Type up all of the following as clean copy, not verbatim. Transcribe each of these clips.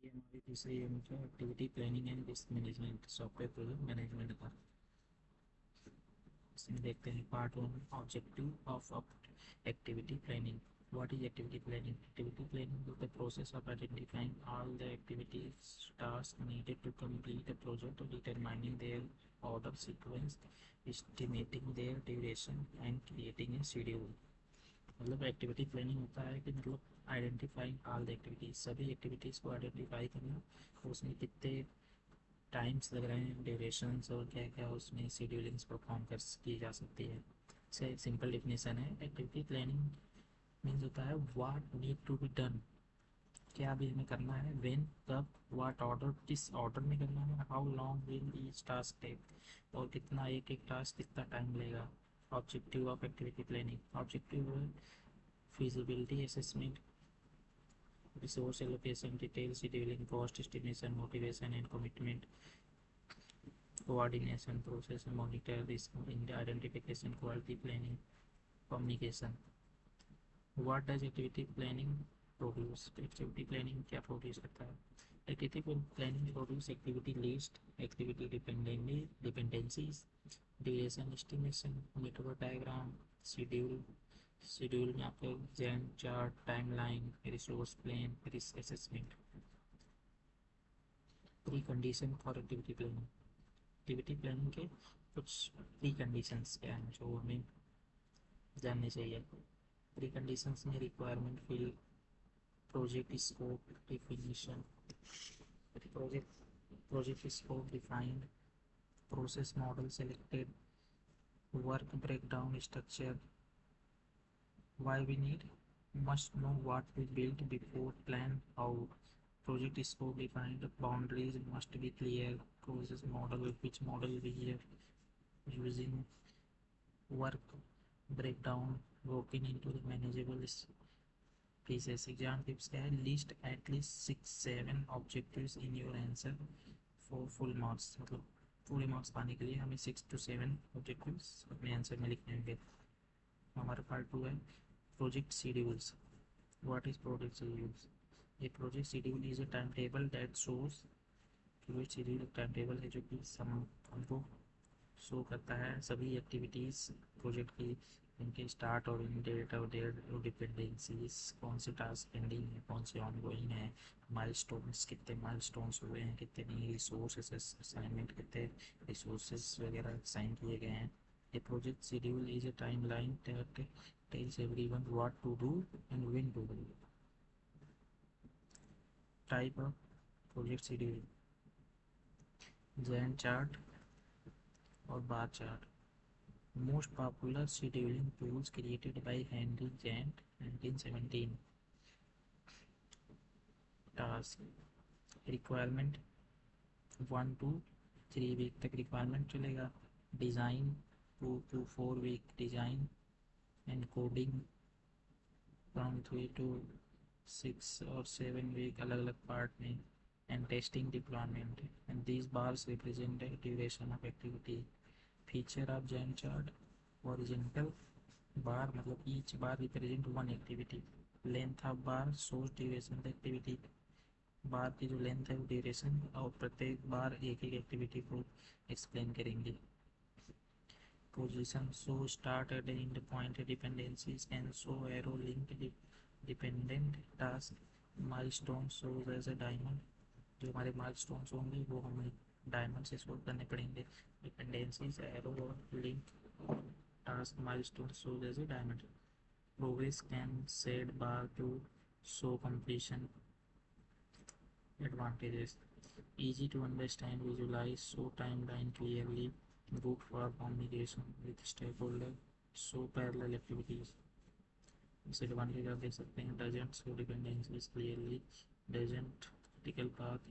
ये हमारी तीसरी यूनिट है activity planning and risk management software project management का। इसमें देखते हैं part one objective of activity planning. What is activity planning? Activity planning is the process of identifying all the activities, tasks needed to complete a project, determining their order sequence, estimating their duration, and creating a schedule. मतलब activity planning होता है कि मतलब identifying all the activities, सभी activities को identify करना, उसमें कितने टाइम्स लग रहे हैं, ड्यूरेशंस और क्या क्या उसमें शेड्यूलिंग्स परफॉर्म कर की जा सकती है। इसका एक सिंपल डिफिनेशन है, एक्टिविटी प्लानिंग मीन्स होता है what need to be done, क्या अभी हमें करना है, व्हेन कब, व्हाट ऑर्डर किस ऑर्डर में करना है, how long will each task take और कितना एक एक टास्क कितना टाइम लेगा। Objective of activity planning, objective feasibility assessment, resource allocation, detailed scheduling, cost estimation, motivation and commitment, coordination, process monitor, risk identification, quality planning, communication. What does activity planning produce? Activity planning क्या produce करता है? Activity planning produce activity list, activity dependencies, duration estimation, network diagram, schedule, schedule में आपको Jain chart, timeline, resource plan, risk assessment. Pre condition for activity planning, activity planning के कुछ pre conditions क्या हैं जो हमें जानने चाहिए। प्री कंडीशंस में requirement field, project scope definition, project scope defined, process model selected, work breakdown structure, why we need, must know what we build before plan how, project scope defined, boundaries must be clear, process model which model we are using, work breakdown broken into the manageable pieces। Exam tips क्या है, list at least 6-7 objectives in your answer for full marks, मतलब पूरे marks पाने के लिए हमें 6 to 7 objectives अपने answer में लिखने होंगे। हमारा पार्ट टू है project schedules. What is project schedules? A project schedule is a timetable that shows, project schedule एक timetable है जो कि हमको शो करता है सभी एक्टिविटीज़ प्रोजेक्ट की, इनके स्टार्ट और इन डेट और डेट और डिपेंडेंसीज, कौन से टास्क पेंडिंग है, कौन से ऑन गोइंग है, माइलस्टोन्स कितने माइलस्टोन्स हुए हैं, कितने नहीं, रिसोर्सेस असाइनमेंट कितने रिसोर्सेस वगैरह असाइन किए गए हैं। A project schedule is a timeline that tells everyone what to do and when to do. Type of project schedule, Gantt chart और bar chart. Most popular scheduling tools created by Henry Gantt 1917. Task requirement 1 to 3 week तक requirement चलेगा। Design 2 to 4 week design and coding from 3 to 6 or 7 week अलग अलग part में, and testing deployment, and this bars represent duration of activity. Feature of जैन chart, horizontal bar मतलब each bar represent one activity, length of bar shows duration of activity, bar की जो length है वो duration और प्रत्येक बार एक एक एक्टिविटी को एक्सप्लेन करेंगे। Position show start at the end point dependencies and show arrow link dependent task। milestone shows as a diamond, जो हमारे milestones होंगे वो हमें डायमंड से शो करने पड़ेंगे। डिपेंडेंसीज एरो और link task, milestone shows as a diamond। progress can set bar to show completion। advantages, easy to understand, visualize, show timeline clearly, good for communication with stakeholder, show parallel activities। disadvantage आप देख सकते हैं, doesn't show dependencies clearly, doesn't critical path,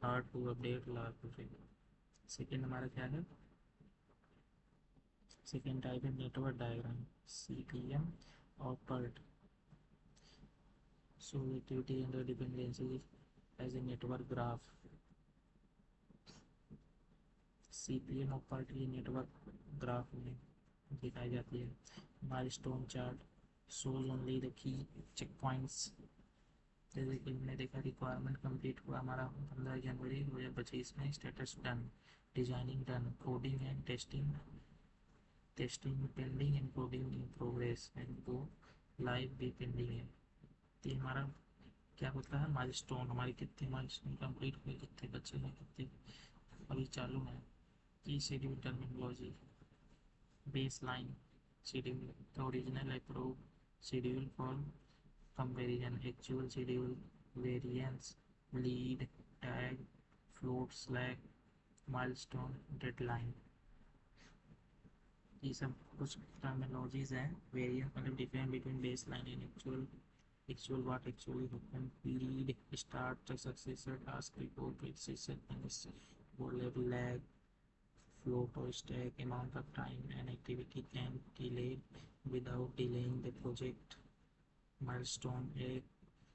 hard to update large project। Second हमारा क्या है, second type है network diagram, CPM और PERT। show activity and dependencies as a network graph। CPM और PERT की नेटवर्क ग्राफ में दिखाई जाती है। Milestone chart shows only the key checkpoints जैसे कि हमने देखा रिक्वायरमेंट कंप्लीट हुआ हमारा 15 जनवरी 2025 में, status done, designing done, coding and testing pending and coding in progress and वो लाइव भी पेंडिंग है। तो ये हमारा क्या होता है, माइलस्टोन, हमारे कितने माइलस्टोन कंप्लीट हुए, कितने बचे हैं, कितने अभी चालू हैं। की schedule terminology, base line schedule, the original approved schedule for comparison, actual schedule, variance, lead, tag, float, slack, milestone, deadline। ये सब कुछ टर्मिनोलॉजीज हैं। वेरिएंस मतलब difference between base line and actual what actually happen, lead, start, successor, task, report, precision, वो level, lag, float or stack, amount of time an activity can delay without delaying the project, milestone, a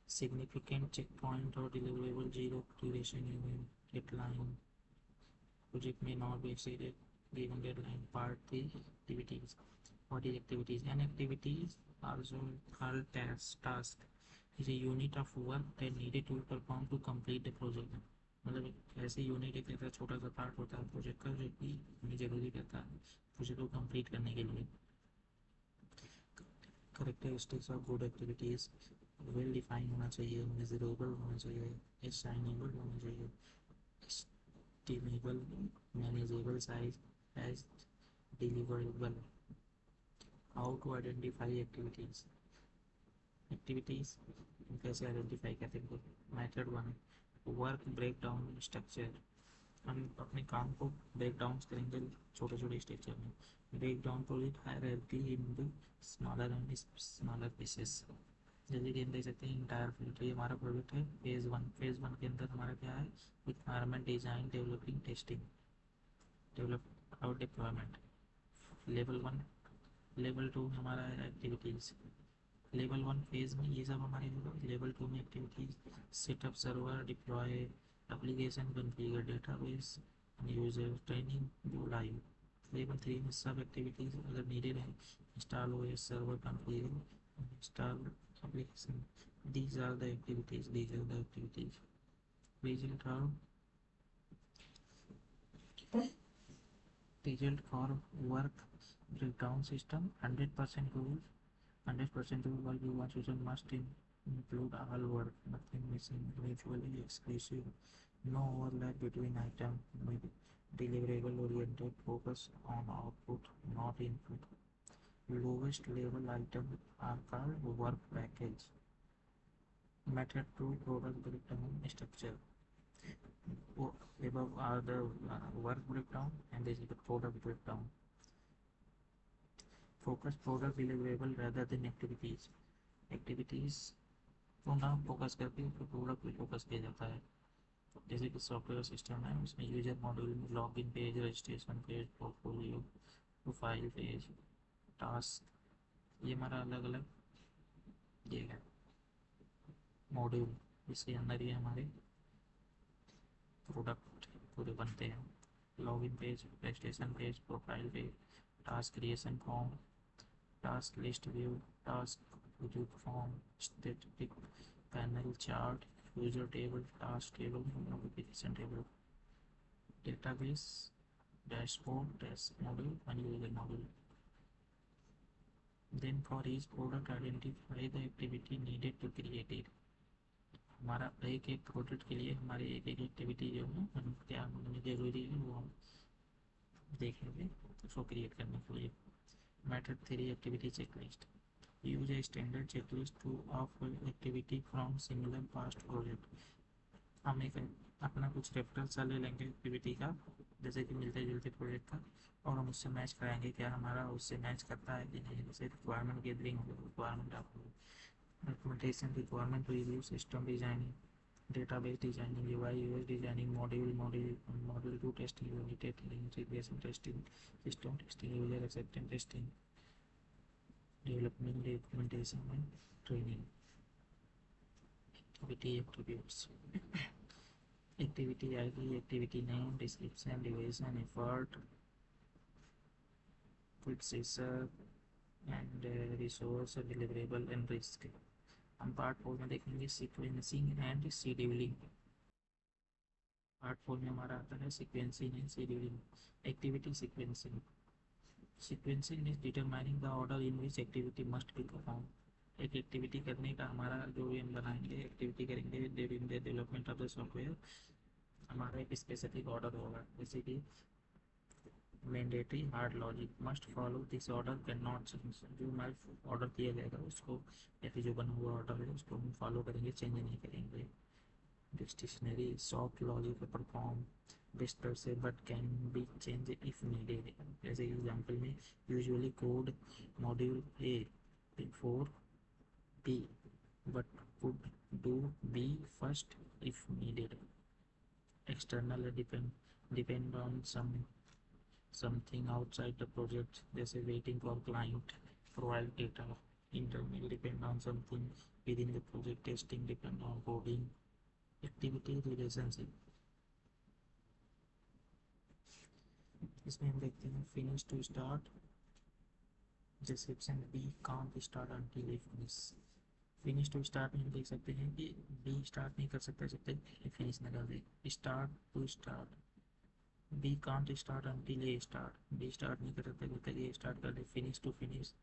significant checkpoint or deliverable, zero duration event, deadline, project may not be exceeded given deadline. Part 3 activities. What is activities? An activities also called task is a unit of work that needed to perform to complete the project। मतलब ऐसे unit एक ऐसा छोटा सा part होता है project का जो कि हमें ज़रूरी रहता है प्रोजेक्ट को कंप्लीट करने के लिए। Characteristics of good activities, well define होना चाहिए, मेजरेबल होना चाहिए, असाइनेबल होना चाहिए, estimable, manageable size, as deliverable. How to identify activities कैसे आइडेंटिफाई करते हैं। Method 1, work break down structure. हम अपने काम को ब्रेक डाउन करेंगे छोटे छोटे स्ट्रक्चर में। Break down project hierarchy into smaller and smaller pieces. जैसे कि हम देख सकते हैं इंटायर फील्ड, ये हमारा प्रोजेक्ट है फेज़ वन के अंदर हमारा क्या है, requirement, design, developing, testing, develop और डिप्लॉयमेंट। लेवल 2 हमारा है एक्टिविटीज़। लेवल 1 फेज़ में ये सब हमारे होगा। लेवल 2 में activities, setup server, deploy application, configure database, user training, go live. Level 3 में सब एक्टिविटीज़ अगर नीडेड है, install OS, server configure, install application. These are the activities result for work breakdown system. 100% rule, 100% rule while you want user must include all work, nothing missing, mutually exclusive, no overlap between item, deliverable oriented, focus on output, not input. Lowest level item are called work package। Method 2, product breakdown structure। Above are the work breakdown and this is the product breakdown। Focus product deliverable rather than activities को ना focus करके फिर product पे focus किया जाता है। जैसे कि सॉफ्टवेयर सिस्टम है, उसमें यूजर मॉड्यूल में login page, registration page, portfolio, profile page, task, ये हमारा अलग अलग ये है मॉड्यूल, इसके अंदर ये हमारे प्रोडक्ट पूरे बनते हैं। Login page, registration page, profile page, task creation form, task list view, task view form, static panel, chart, user table, task table, notification table, database, dashboard, test module and user module. Then for each product identify the activity needed to create it. हमारा एक एक product के लिए हमारी एक एक activity जो है हम क्या होनी जरूरी है वो हम देखेंगे उसको क्रिएट करने के लिए। Method 3, activity checklist। Use a standard checklist to of activity from similar past project। हम एक अपना कुछ रेफरेंस सा ले लेंगे एक्टिविटी का, जैसे कि मिलते जुलते प्रोजेक्ट का, और हम उससे मैच कराएंगे क्या हमारा उससे मैच करता है कि नहीं। जैसे requirement gathering, requirement documentation, requirement review, system designing, database designing, UI UX designing, module 2 testing, unit testing, integration testing, system testing, user acceptance testing, development, documentation and training. Activity attributes, activity ID, activity name, description, duration, effort, processor and resource, deliverable and risk. हम part 4 में देखेंगे sequencing and scheduling. Part 4 में हमारा आता है sequencing and scheduling. Activity sequencing. Sequencing is determining the order in which activity must be perform. एक activity करने का हमारा जो भी हम बनाएंगे, एक्टिविटी करेंगे during the development of the software, हमारा एक स्पेसिफिक ऑर्डर होगा, जैसे कि mandatory hard logic must follow this order can not change. जो हमारे ऑर्डर दिया जाएगा उसको, या फिर जो बना हुआ ऑर्डर है उसको हम फॉलो करेंगे, चेंज नहीं करेंगे। Dictionary soft logic perform better से but can be change if needed. जैसे एग्जाम्पल में usually code module A before B but could do B first if needed. External depend on something outside the project, जैसे waiting for client provide data. Internal depend on something within the project. Testing depend on coding. Activity relationship, इसमें हम देखते हैं finish to start. जैसे option B can't start until A finish. Finish to start में हम देख सकते हैं कि बी स्टार्ट नहीं कर सकता जब तक फिनिश ना कर दे। Start to start, B can't start until A start. B start नहीं कर सकता जब तक ए स्टार्ट कर दे। Finish to finish,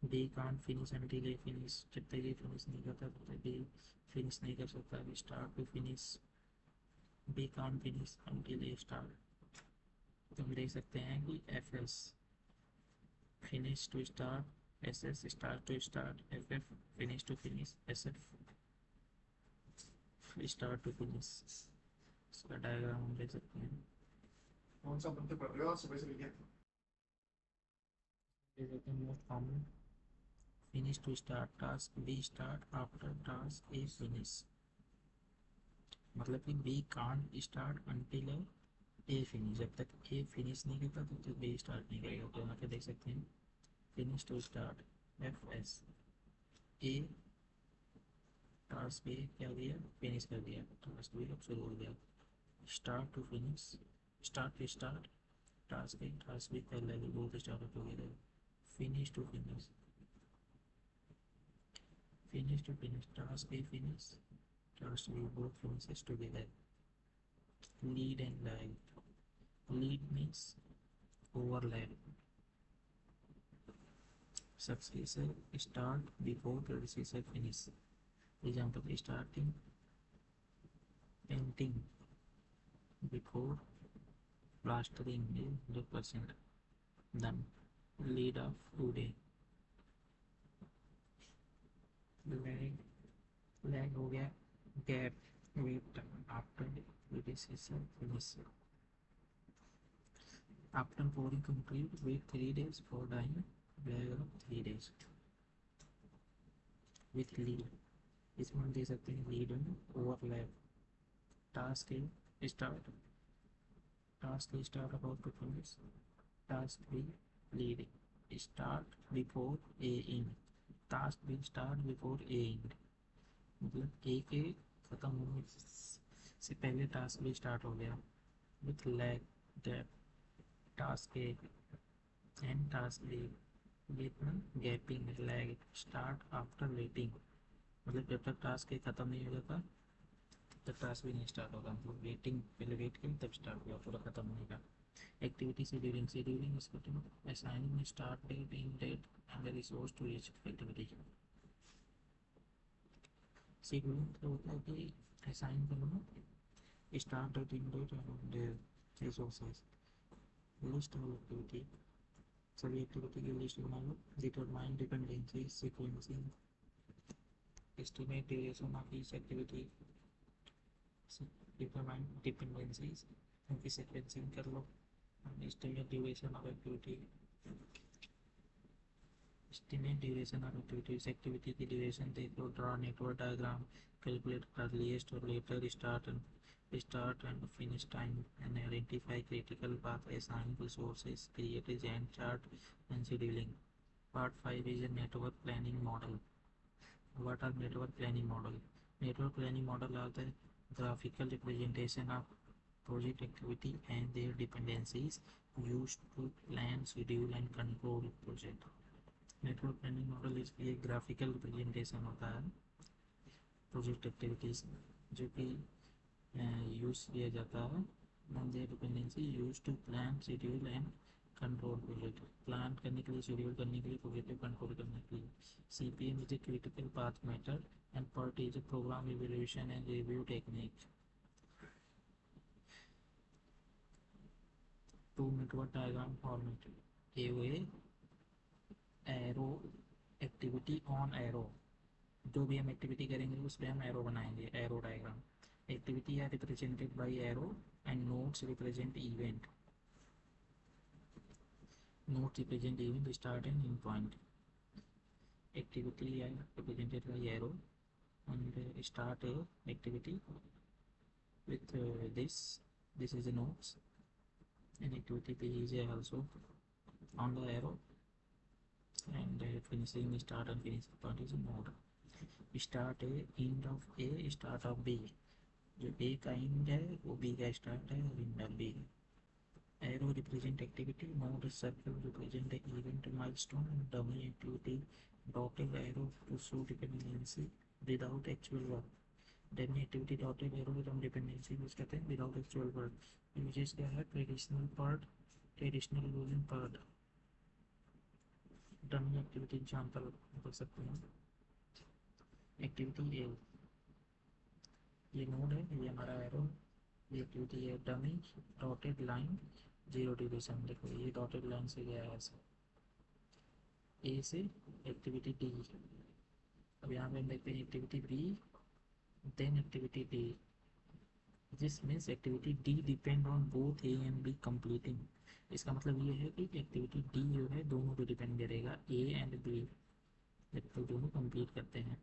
B can't finish until A finish. जब तक ए फिनिश नहीं करता तब तक बी फिनिश नहीं कर सकता। Start to finish, B can't finish until A start. तो हम देख सकते हैं कि F S finish to start, S S start to start, F F finish to finish, S F start to finish. इसका डायग्राम हम देख सकते हैं। कौन सा पढ़ते पढ़ रहे हो सुबह से लेके? Most common finish to start, task B start after task A finish. मतलब कि B can't start until A finish. जब तक ए फिनिश नहीं करता तब तक बी स्टार्ट नहीं करेगा। तो यहाँ पे देख सकते हैं finish to start F S, A task B क्या दिया, फिनिश कर दिया, टास्क बी अब शुरू हो गया। Start to finish, start to start, task B पहले both start together. Finish to finish, finish to finish, task A finish, task B both finishes together. Lead and lag. Lead means overlap. Successor start before predecessor finish. Example, starting painting before plastering is 100% done. Lead of today. Lag हो गया gap, wait after predecessor finish. After pouring complete, wait 3 days for dyeing, lag of 3 days. With lead, इसमें हम दे सकते हैं lead में overlap. Task A start, task A start about to finish, task B lead, start before A end, task B start before A end. मतलब A के ख़त्म होने से पहले टास्क बी स्टार्ट हो गया। With lag gap, task A end task B with gapping lag, start after waiting. मतलब जब तक टास्क ए ख़त्म नहीं हो जाता तब तक टास्क भी नहीं स्टार्ट होगा। मतलब वेटिंग, पहले वेट करें तब स्टार्ट हुआ, पूरा ख़त्म नहीं होगा। एक्टिविटी शेड्यूलिंग, शेड्यूलिंग इसको assigning start date, end date and the resource to each activity. Scheduling तो होता है कि असाइन करना start date, end date and resources. List of activity, सभी एक्टिविटी की लिस्ट बना लो। Determine dependency sequencing, estimate duration of each activity, determine dependencies, उनकी sequencing कर लो। estimate duration of activity, estimate duration of activities, activity की duration देख लो। draw network diagram, calculate earliest और later start and finish time, and identify critical path, assign resources, create a Gantt chart and scheduling. Part 5 is a network planning model. What are network planning model? Network planning model are the graphical representation of project activity and their dependencies used to plan, schedule and control project. Network planning model इसकी एक graphical representation होता है project activities जो कि use किया जाता है Monday dependency use to plan schedule and control project plan करने के लिए शेड्यूल करने के लिए प्रोजेक्ट को कंट्रोल करने के लिए CPM is a critical path method and PERT is a program evaluation and review technique to network diagram format AOA arrow activity on arrow जो भी हम एक्टिविटी करेंगे उस पर हम एरो बनाएंगे arrow diagram activity are represented by arrow and notes represent event notes represent event start and end point activity are represented by arrow and start a activity with this is a notes and activity P is also on the arrow and finishing start and finishing point is a node start a end of A start of B जो A का end है वो B का start है और end of B arrow represent activity node circle represent the event milestone dummy activity dotted arrow to show dependency without actual work dummy activity dotted arrow with dependency use करते हैं without actual work uses क्या है traditional using part dummy activity example देख सकते हैं activity A ये node है ये हमारा एरो ये एक्टिविटी है dummy dotted line zero duration देखो ये डॉटेड लाइन से गया है ऐसे ए से एक्टिविटी डी अब यहाँ पे हम देखते हैं activity B then activity D this means activity D depend on both A and B completing इसका मतलब ये है कि एक्टिविटी डी जो है दोनों पे डिपेंड करेगा ए एंड बी जब तो दोनों कंप्लीट करते हैं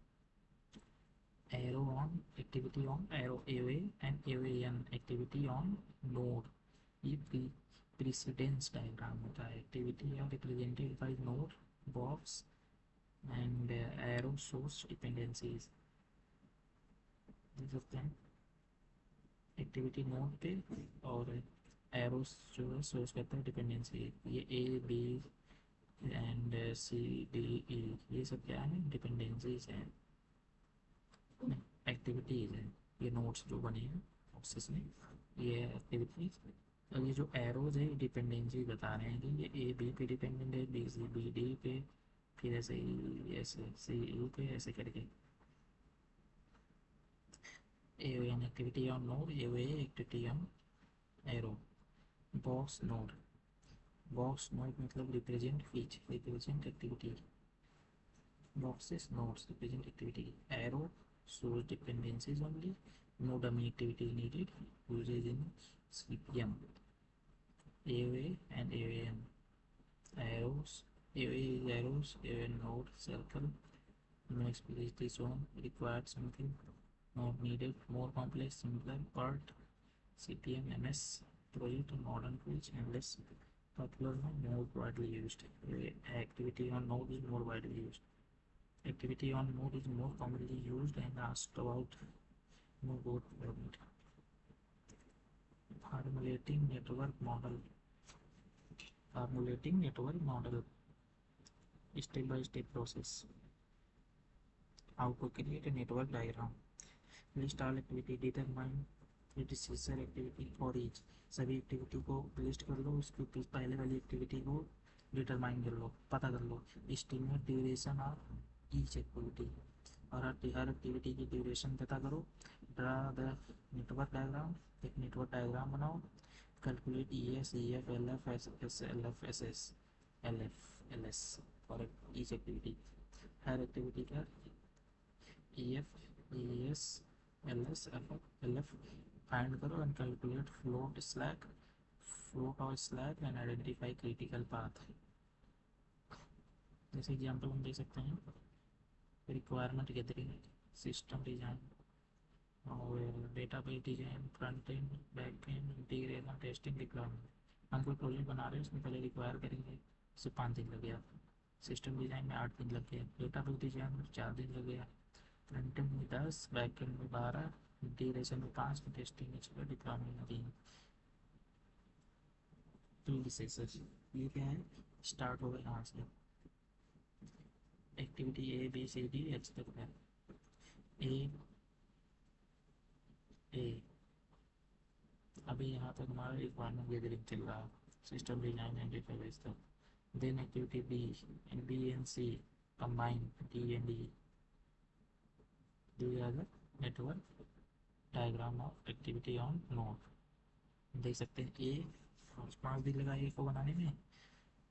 arrow on activity on arrow AOA and AON activity on node ये प्रीसिडेंस डायग्राम होता है activity are represented by node box and arrow source dependencies देख सकते हैं एक्टिविटी नोड पे और एरो जो है सोर्स करता है डिपेंडेंसी ये A B and C D E ये सब क्या है डिपेंडेंसीज हैं एक्टिविटीज हैं ये नोट्स जो बने हैं बॉक्सेस में ये एक्टिविटीज और ये जो एरोज है डिपेंडेंसी बता रहे हैं कि ये ए बी पे डिपेंडेंट है बी सी बी डी पे फिर ऐसे ही ऐसे सी ई पे ऐसे करके an activity on node a activity on arrow box node मतलब रिप्रेजेंट फीच represent activity boxes nodes represent activity arrow shows dependencies only no dummy activity needed uses in CPM AOA and AON arrows AOA is arrows AON node circle no explicitly shown required something not needed more complex simpler part CPM MS project modern tools and less popular more widely used activity on node is more widely used activity on node is more commonly used and asked about more format formulating network model step by step process how to create a network diagram list all activity determine predecessor activity for each सभी activity को list कर लो उसके पहले वाली activity को determine कर लो पता कर लो estimate duration of each activity और हर एक्टिविटी की ड्यूरेशन पता करो ड्रा द नेटवर्क डायग्राम एक नेटवर्क डायग्राम बनाओ calculate ES EF LF SS LF SS LF LS for each activity हर एक्टिविटी का EF ES LS LF find करो एंड कैलकुलेट फ्लोट और slack and identify critical path जैसे example हम दे सकते हैं रिक्वायरमेंट गैदरिंग सिस्टम डिज़ाइन और database design front and back and integration testing deployment हम कोई प्रोजेक्ट बना रहे हैं उसमें पहले रिक्वायर करेंगे उससे 5 दिन लग गया सिस्टम डिज़ाइन में 8 दिन लग गया डेटाबेस डिज़ाइन में 4 दिन लग गया फ्रंट एंड में 10 बैक एंड में 12 इंटीग्रेशन में 5 टेस्टिंग में 6 डिप्लॉयमेंट में 3 तो ये क्या है स्टार्ट हो गया यहाँ से activity A B C D H तक है। ए अभी यहाँ तक हमारा रिक्वायरमेंट गैदरिंग चल रहा है, सिस्टम डिजाइन एंड डेटाबेस तक। Then activity B and C combine D and D, these are the network diagram of activity on node। देख सकते हैं ए 5 दिन लगा ए को बनाने में,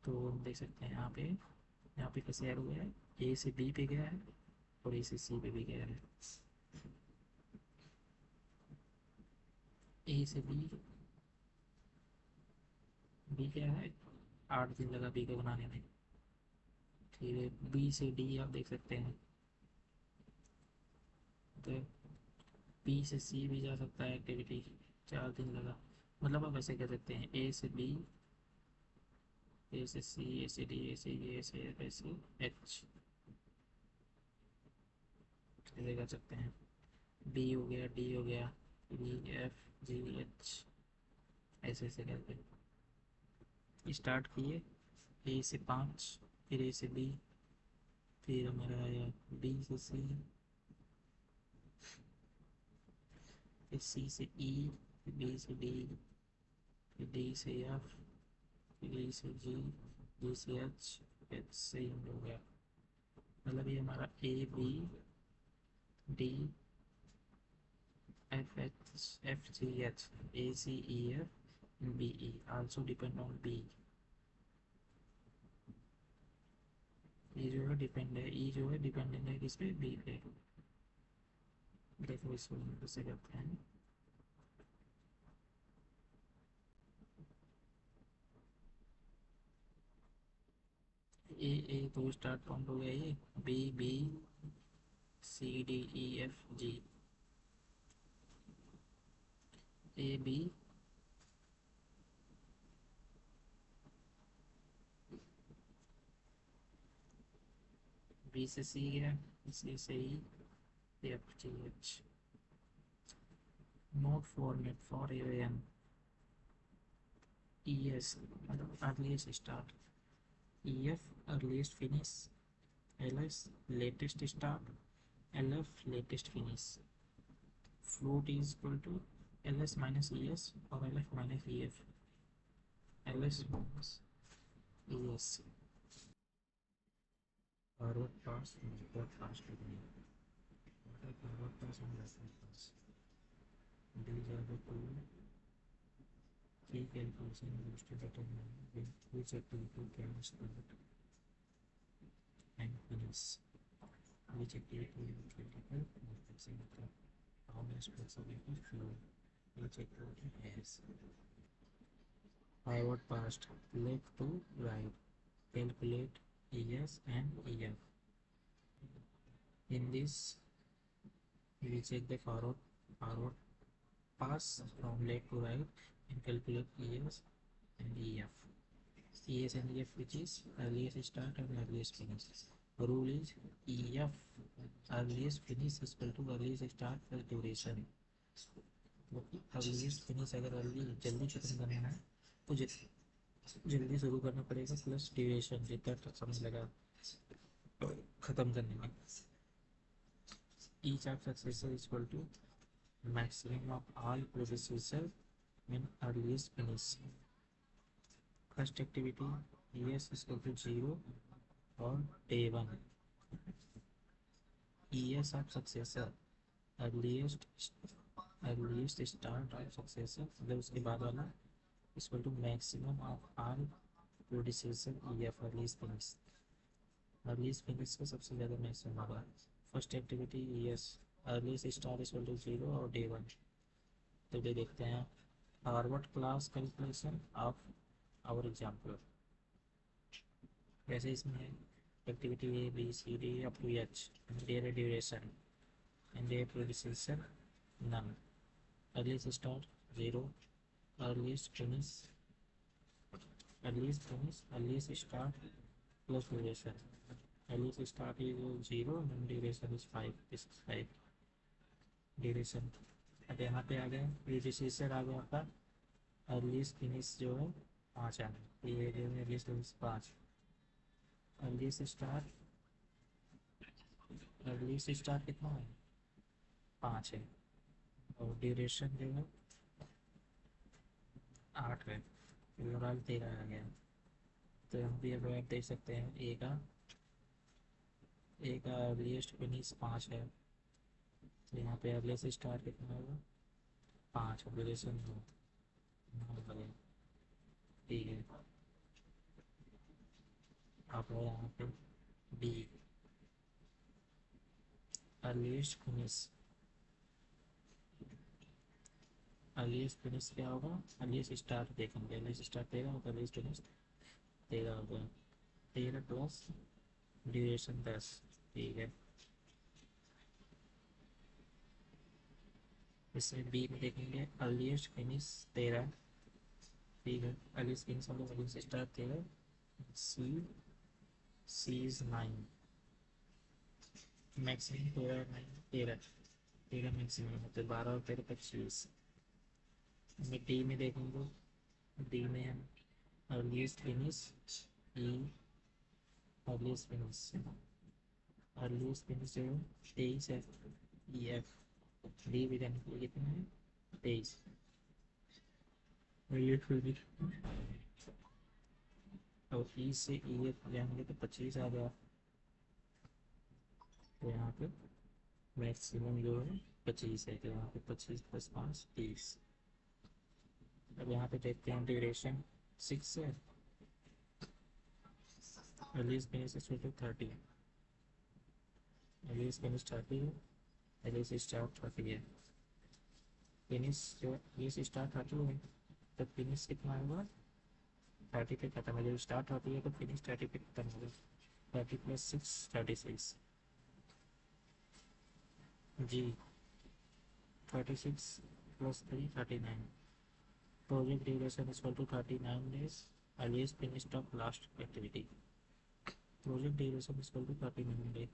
तो देख सकते हैं यहाँ पे कैसे ऐड हुआ है, ए से बी पे गया है और ए से सी पे भी गया है। ए से बी क्या है, 8 दिन लगा बी को बनाने में। फिर बी से डी आप देख सकते हैं, तो बी से सी भी जा सकता है एक्टिविटी, 4 दिन लगा। मतलब आप ऐसे कह सकते हैं ए से बी, ए से सी, ए से डी, ए से ए से एफ, ए से एच, ऐसे कर सकते हैं। बी हो गया, डी हो गया, ई एफ जी एच, ऐसे ऐसे करके स्टार्ट किए। ए से 5, फिर ए से बी, फिर हमारा आया बी से सी, फिर सी से ई, फिर बी से डी, फिर डी से एफ, फिर ई से जी, जी से एच, एच से ई हो गया। मतलब ये हमारा A B D F H F G H, A C E F B E also depend on B. ये जो है डिपेंड है, ई जो है डिपेंडेंट है किस पे, बी पे। देखो इसको कैसे करते हैं। ए तो स्टार्ट पॉइंट हो गया, ये B B C D E F G, A B B से सी गया, सी से E F G H. Note format for A M E S मतलब earliest start, E F earliest finish, L S latest start, L F latest finish. Float is equal to L S minus E S और L F minus E F, L S minus E S. Forward pass बहुत fast हो गई, forward पास और backward pass. these are the two key calculation used to determine which activity can start and finish, which activity is critical or flexible, how much flexibility flow each activity has. Forward past, left to right, calculate ES and EF. In this we check the forward pass from left to right and calculate ES and EF. ES and EF, which is earliest start and earliest finish. Rule is EF earliest finish is equal to earliest start plus duration. earliest finish अगर जल्दी खत्म करना है तो जल्दी शुरू करना पड़ेगा, प्लस ड्यूरेशन जितना समय लगा खत्म करने में। each of successor is equal to maximum of all predecessor in earliest finish. First activity ES is equal to 0 और day 1, ES of successor earliest start of successor मतलब उसके बाद वाला is equal to maximum of all predecessor EF earliest finish। earliest finish का सबसे ज़्यादा maximum होगा। First activity ES earliest start is equal to 0 और day 1। तो ये देखते हैं forward class calculation of our example. जैसे इसमें activity A B C D up to H, their duration and their predecessor none, earliest start 0, earliest finish earliest start plus duration. Earliest start is 0 and duration is 5, this is 5 duration. अब यहाँ पे आ गया predecessor आ गया आपका, earliest finish जो है 5 आना, ये earliest finish 5, earliest start earliest start कितना है, 5 है, और ड्यूरेशन जो है 8 है, ओवरऑल 13 आ गया। तो हम भी अब आप देख सकते हैं ए का अर्लीस्ट फिनिश 5 है, तो यहाँ पे अर्लीस्ट स्टार्ट कितना होगा, 5, ड्यूरेशन 9 है, ठीक है। अब है यहाँ पे B, earliest finish, earliest finish क्या होगा, अर्लीस्ट स्टार्ट देखेंगे, अर्लीस्ट स्टार्ट 13 और अर्लीस्ट फिनिश 13 होगा, 13 प्लस ड्यूरेशन 10, ठीक है। इसमें बी में देखेंगे अर्लीस्ट फिनिश 13, ठीक है, अर्लीस्ट फिनिश मतलब earliest start 13, C C is 9, maximum 13, 9 13, 13 maximum होते 12 और 13 25। हमें डी में देखेंगे, डी में हम अर्लीस्ट फिनिश ई, अर्लीस्ट फिनिश, अर्लीस्ट फिनिश जो 23 है, ई एफ, डी भी देने के लिए कितना है 23, अर्लीस्ट फिनिश, और ई से ई एफ जाएंगे तो 25 आ गया, तो यहाँ पे मैक्सिमम जो है 25 है, तो यहाँ पे 25 + 5 30। अब यहाँ पे देखते हैं ड्यूरेशन 6 है, earliest finish is 30, earliest finish 30 है, अर्लीस्ट स्टार्ट 30 है, फिनिश जो अर्लीस्ट स्टार्ट 30 है तो फिनिश कितना होगा 30 पे खत्म है, जब स्टार्ट 30 है तो फिनिश 30 पे खत्म होगा, 30 + 6 36, जी 36 + 3 39, project duration is equal to 39 days, earliest finish of last activity, project duration is equal to 39 days,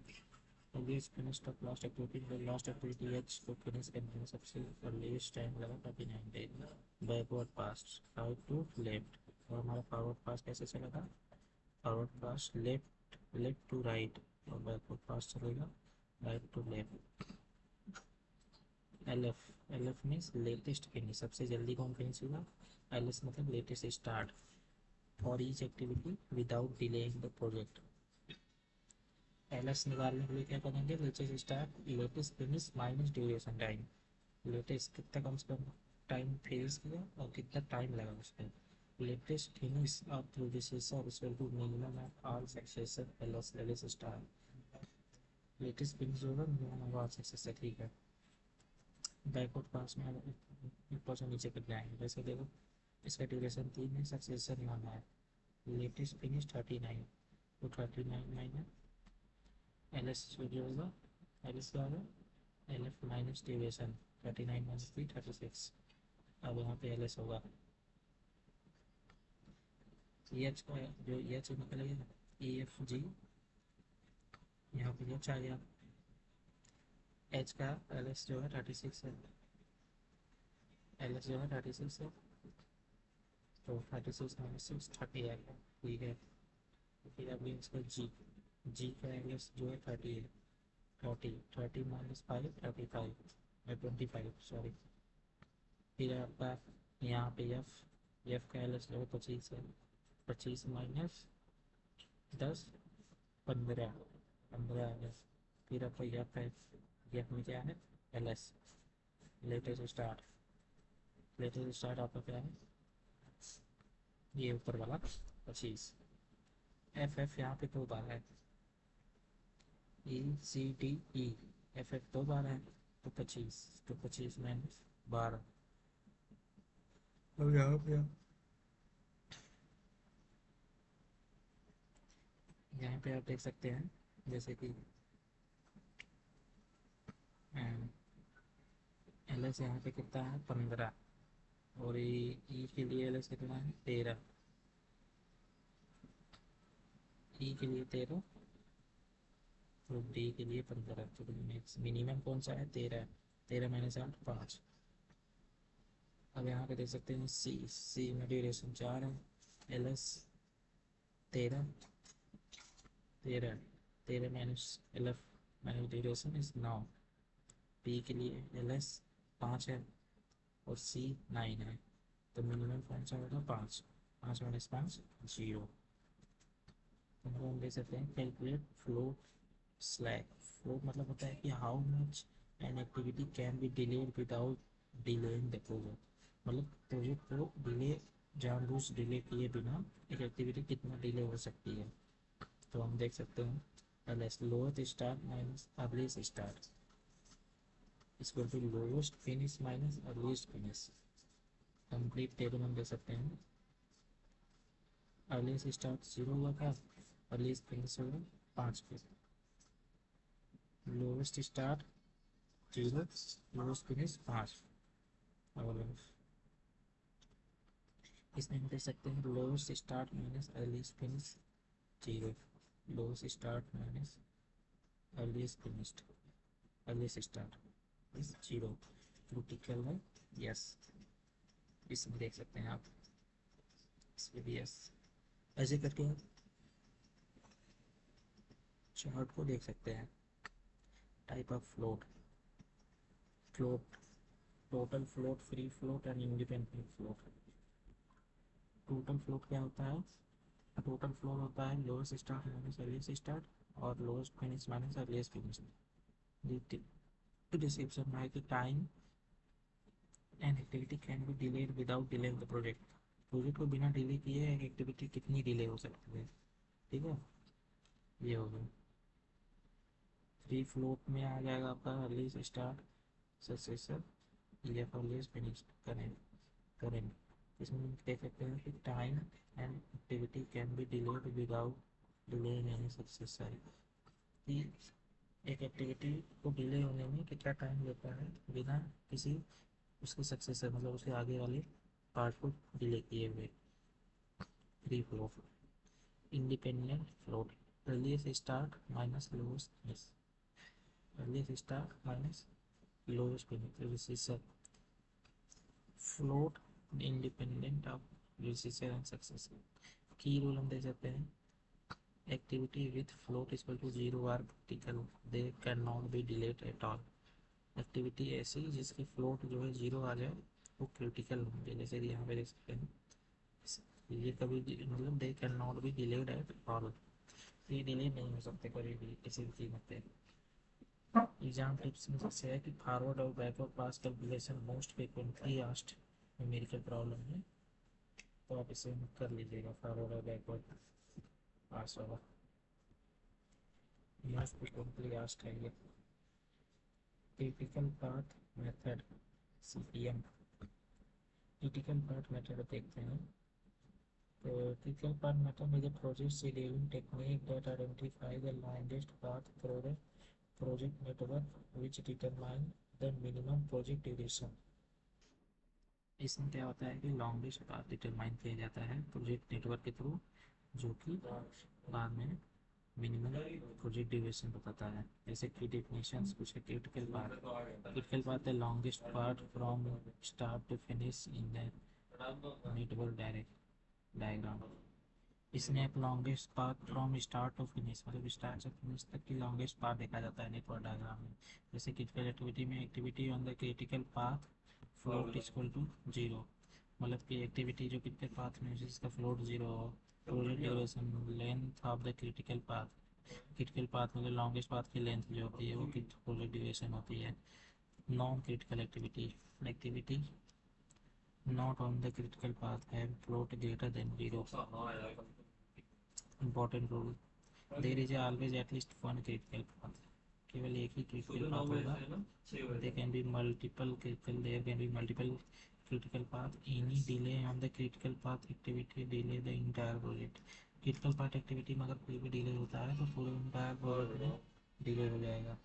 earliest finish of last activity, the last activity H to finish करने सबसे earliest time लगा 39 days, backward pass right to left, और हमारा forward pass कैसे चलेगा, forward pass left to right, और backward pass चलेगा right to left. L F means latest finish, सबसे जल्दी कौन फिनिश हुआ, एल एस मतलब latest start, for each activity without delaying the project. L S निकालने के लिए क्या करेंगे, latest start latest finish minus duration time, latest कितना कम से कम टाइम फिनिश किया और कितना टाइम लगा उसमें, latest finish of processor equal to minimum of all successor plus latest start, latest finish होगा मिनिमम ऑफ ऑल सक्सेसर, ठीक है। बैकवर्ड पास में ऊपर से नीचे कर जाएंगे, जैसे देखो इसका ड्यूरेशन 3 है, सक्सेसर 9 है, लेटेस्ट फिनिश 39, तो 39 माइनस एल एस जो होगा, एल एस क्या होगा, एल एफ माइनस ड्यूरेशन 39 - 3 36, अब यहाँ पे एल एस होगा एच का जो एच निकलेगा ए एफ जी, यहाँ पे एच आ गया, एच का एल एस जो है 36 है, एल एस जो है 36 है, तो 36 - 6 30 आ गया, ठीक है। फिर अभी इसका जी का एल एस जो है 30 है, 30 - 5 35 25 सॉरी, फिर आपका यहाँ पे एफ का एल एस जो है 25 है, 25 - 10 15 15 आ गया, फिर आपका एफ में क्या है एल एस, लेटेस्ट स्टार्ट आपका क्या है, ये ऊपर वाला 25, एफ यहाँ पे 2 बार है, ई सी डी ई, एफ 2 बार है, तो 25, तो 25 - 12, अब यहाँ पे आप देख सकते हैं जैसे कि एल एस यहाँ पे कितना है 15, और ई के लिए एल एस कितना है 13, ई के लिए 13, तो डी के लिए 15, तो मिनिमम कौन सा है 13, 13 - 8 5। अब यहाँ पे देख सकते हैं सी में ड्यूरेशन 4 है, L S 13 13 13 - 11 manage duration is 9। P के लिए एल एस 5 है और सी 9 है, तो मिनिमम कौन सा होगा? 5। 5 माइनस 5 0। हम ले सकते हैं कैलकुलेट फ्लोट स्लैक। फ्लोट मतलब होता है कि how much N activity can be delayed without delaying the project. मतलब प्रोजेक्ट को डिले जानबूझ डिले किए बिना एक एक्टिविटी कितना डिले हो सकती है। तो हम देख सकते हैं L S lowest start minus earliest start equal to lowest finish minus earliest finish. Complete table हम दे सकते हैं। अर्लीस्ट स्टार्ट 0 हुआ था, अर्लीस्ट फिनिश होगा 5 पे। Lowest start 0, lowest finish 5। और इसमें हम देख सकते हैं lowest start minus earliest finish 0, lowest start minus earliest finished, earliest start इस 0। क्रिटिकल है यस, इसमें देख सकते हैं आप, इसमें भी यस। ऐसे करके आप चार्ट को देख सकते हैं। Type of float, float, total float, free float and independent float. Total float क्या होता है? टोटल फ्लोट होता है lowest start minus earliest start और lowest finish minus earliest finish. Description है कि time an activity can be delayed without delaying the project. Project को बिना डिले किए एक एक्टिविटी कितनी डिले हो सकती है। ठीक है, ये हो गया। फ्री फ्लोट में आ जाएगा आपका अर्लीस्ट स्टार्ट, सक्सेसर या अर्लीस्ट फिनिश करेंट। करेंट इसमें देख सकते हैं कि time and activity can be delayed without delaying any successor. कि एक एक्टिविटी को डिले होने में कितना टाइम लेता है बिना किसी उसके सक्सेसर मतलब उसके आगे वाले पार्ट को डिले किए हुए। Free float, independent float, earliest start minus lowest finish, earliest start minus lowest finish. Float independent of precursor and successor. Key rule हम दे सकते हैं activity with float equal to 0 are critical, they can not be delayed at all. Activity ऐसी जिसकी float जो है 0 आ जाए वो क्रिटिकल होंगे, जैसे कि यहाँ पे देख सकते हैं ये कभी मतलब दे can not be delayed at all, ये डिले नहीं हो सकते कभी भी किसी भी कीमत पे। एग्जाम टिप्स में जैसे है कि फॉरवर्ड और backward pass calculation most frequently asked numerical problem है, तो आप इसे कर लीजिएगा फॉरवर्ड और बैकवर्ड पास होगा। मोस्ट फ्रीक्वेंटली आस्क्ड है ये। Critical path method CPM, critical path method देखते हैं। तो critical path method is a project scheduling technique that identify the longest path through the project network which determine the minimum project duration। इसमें क्या होता है कि लॉन्गेस्ट पाथ डिटरमाइन किया जाता है प्रोजेक्ट नेटवर्क के थ्रू, जो कि बाद में मिनिमम प्रोजेक्ट ड्यूरेशन बताता है। जैसे की डेफिनेशन कुछ है क्रिटिकल पाथ। क्रिटिकल पाथ है longest path from start to finish in the network diagram. इसमें एक longest path from start to finish मतलब स्टार्ट से फिनिश तक की लॉन्गेस्ट पाथ देखा जाता है नेटवर्क डायग्राम में। जैसे क्रिटिकल एक्टिविटी में activity on the critical path float equal to 0, मतलब कि एक्टिविटी जो कितने पाथ में जिसका फ्लोट 0 हो। Project duration length of the critical path, critical path मतलब लॉन्गेस्ट पाथ की लेंथ जो होती है वो प्रोजेक्ट ड्यूरेशन होती है। Non critical activity, activity not on the critical path have float greater than 0। Important rule, there is always at least one critical path, केवल एक ही critical path होगा। there can be multiple critical, there can be multiple critical path, any delay on the critical path activity delay the entire project। critical path activity में अगर कोई भी delay होता है तो पूरे entire project में डिले हो जाएगा।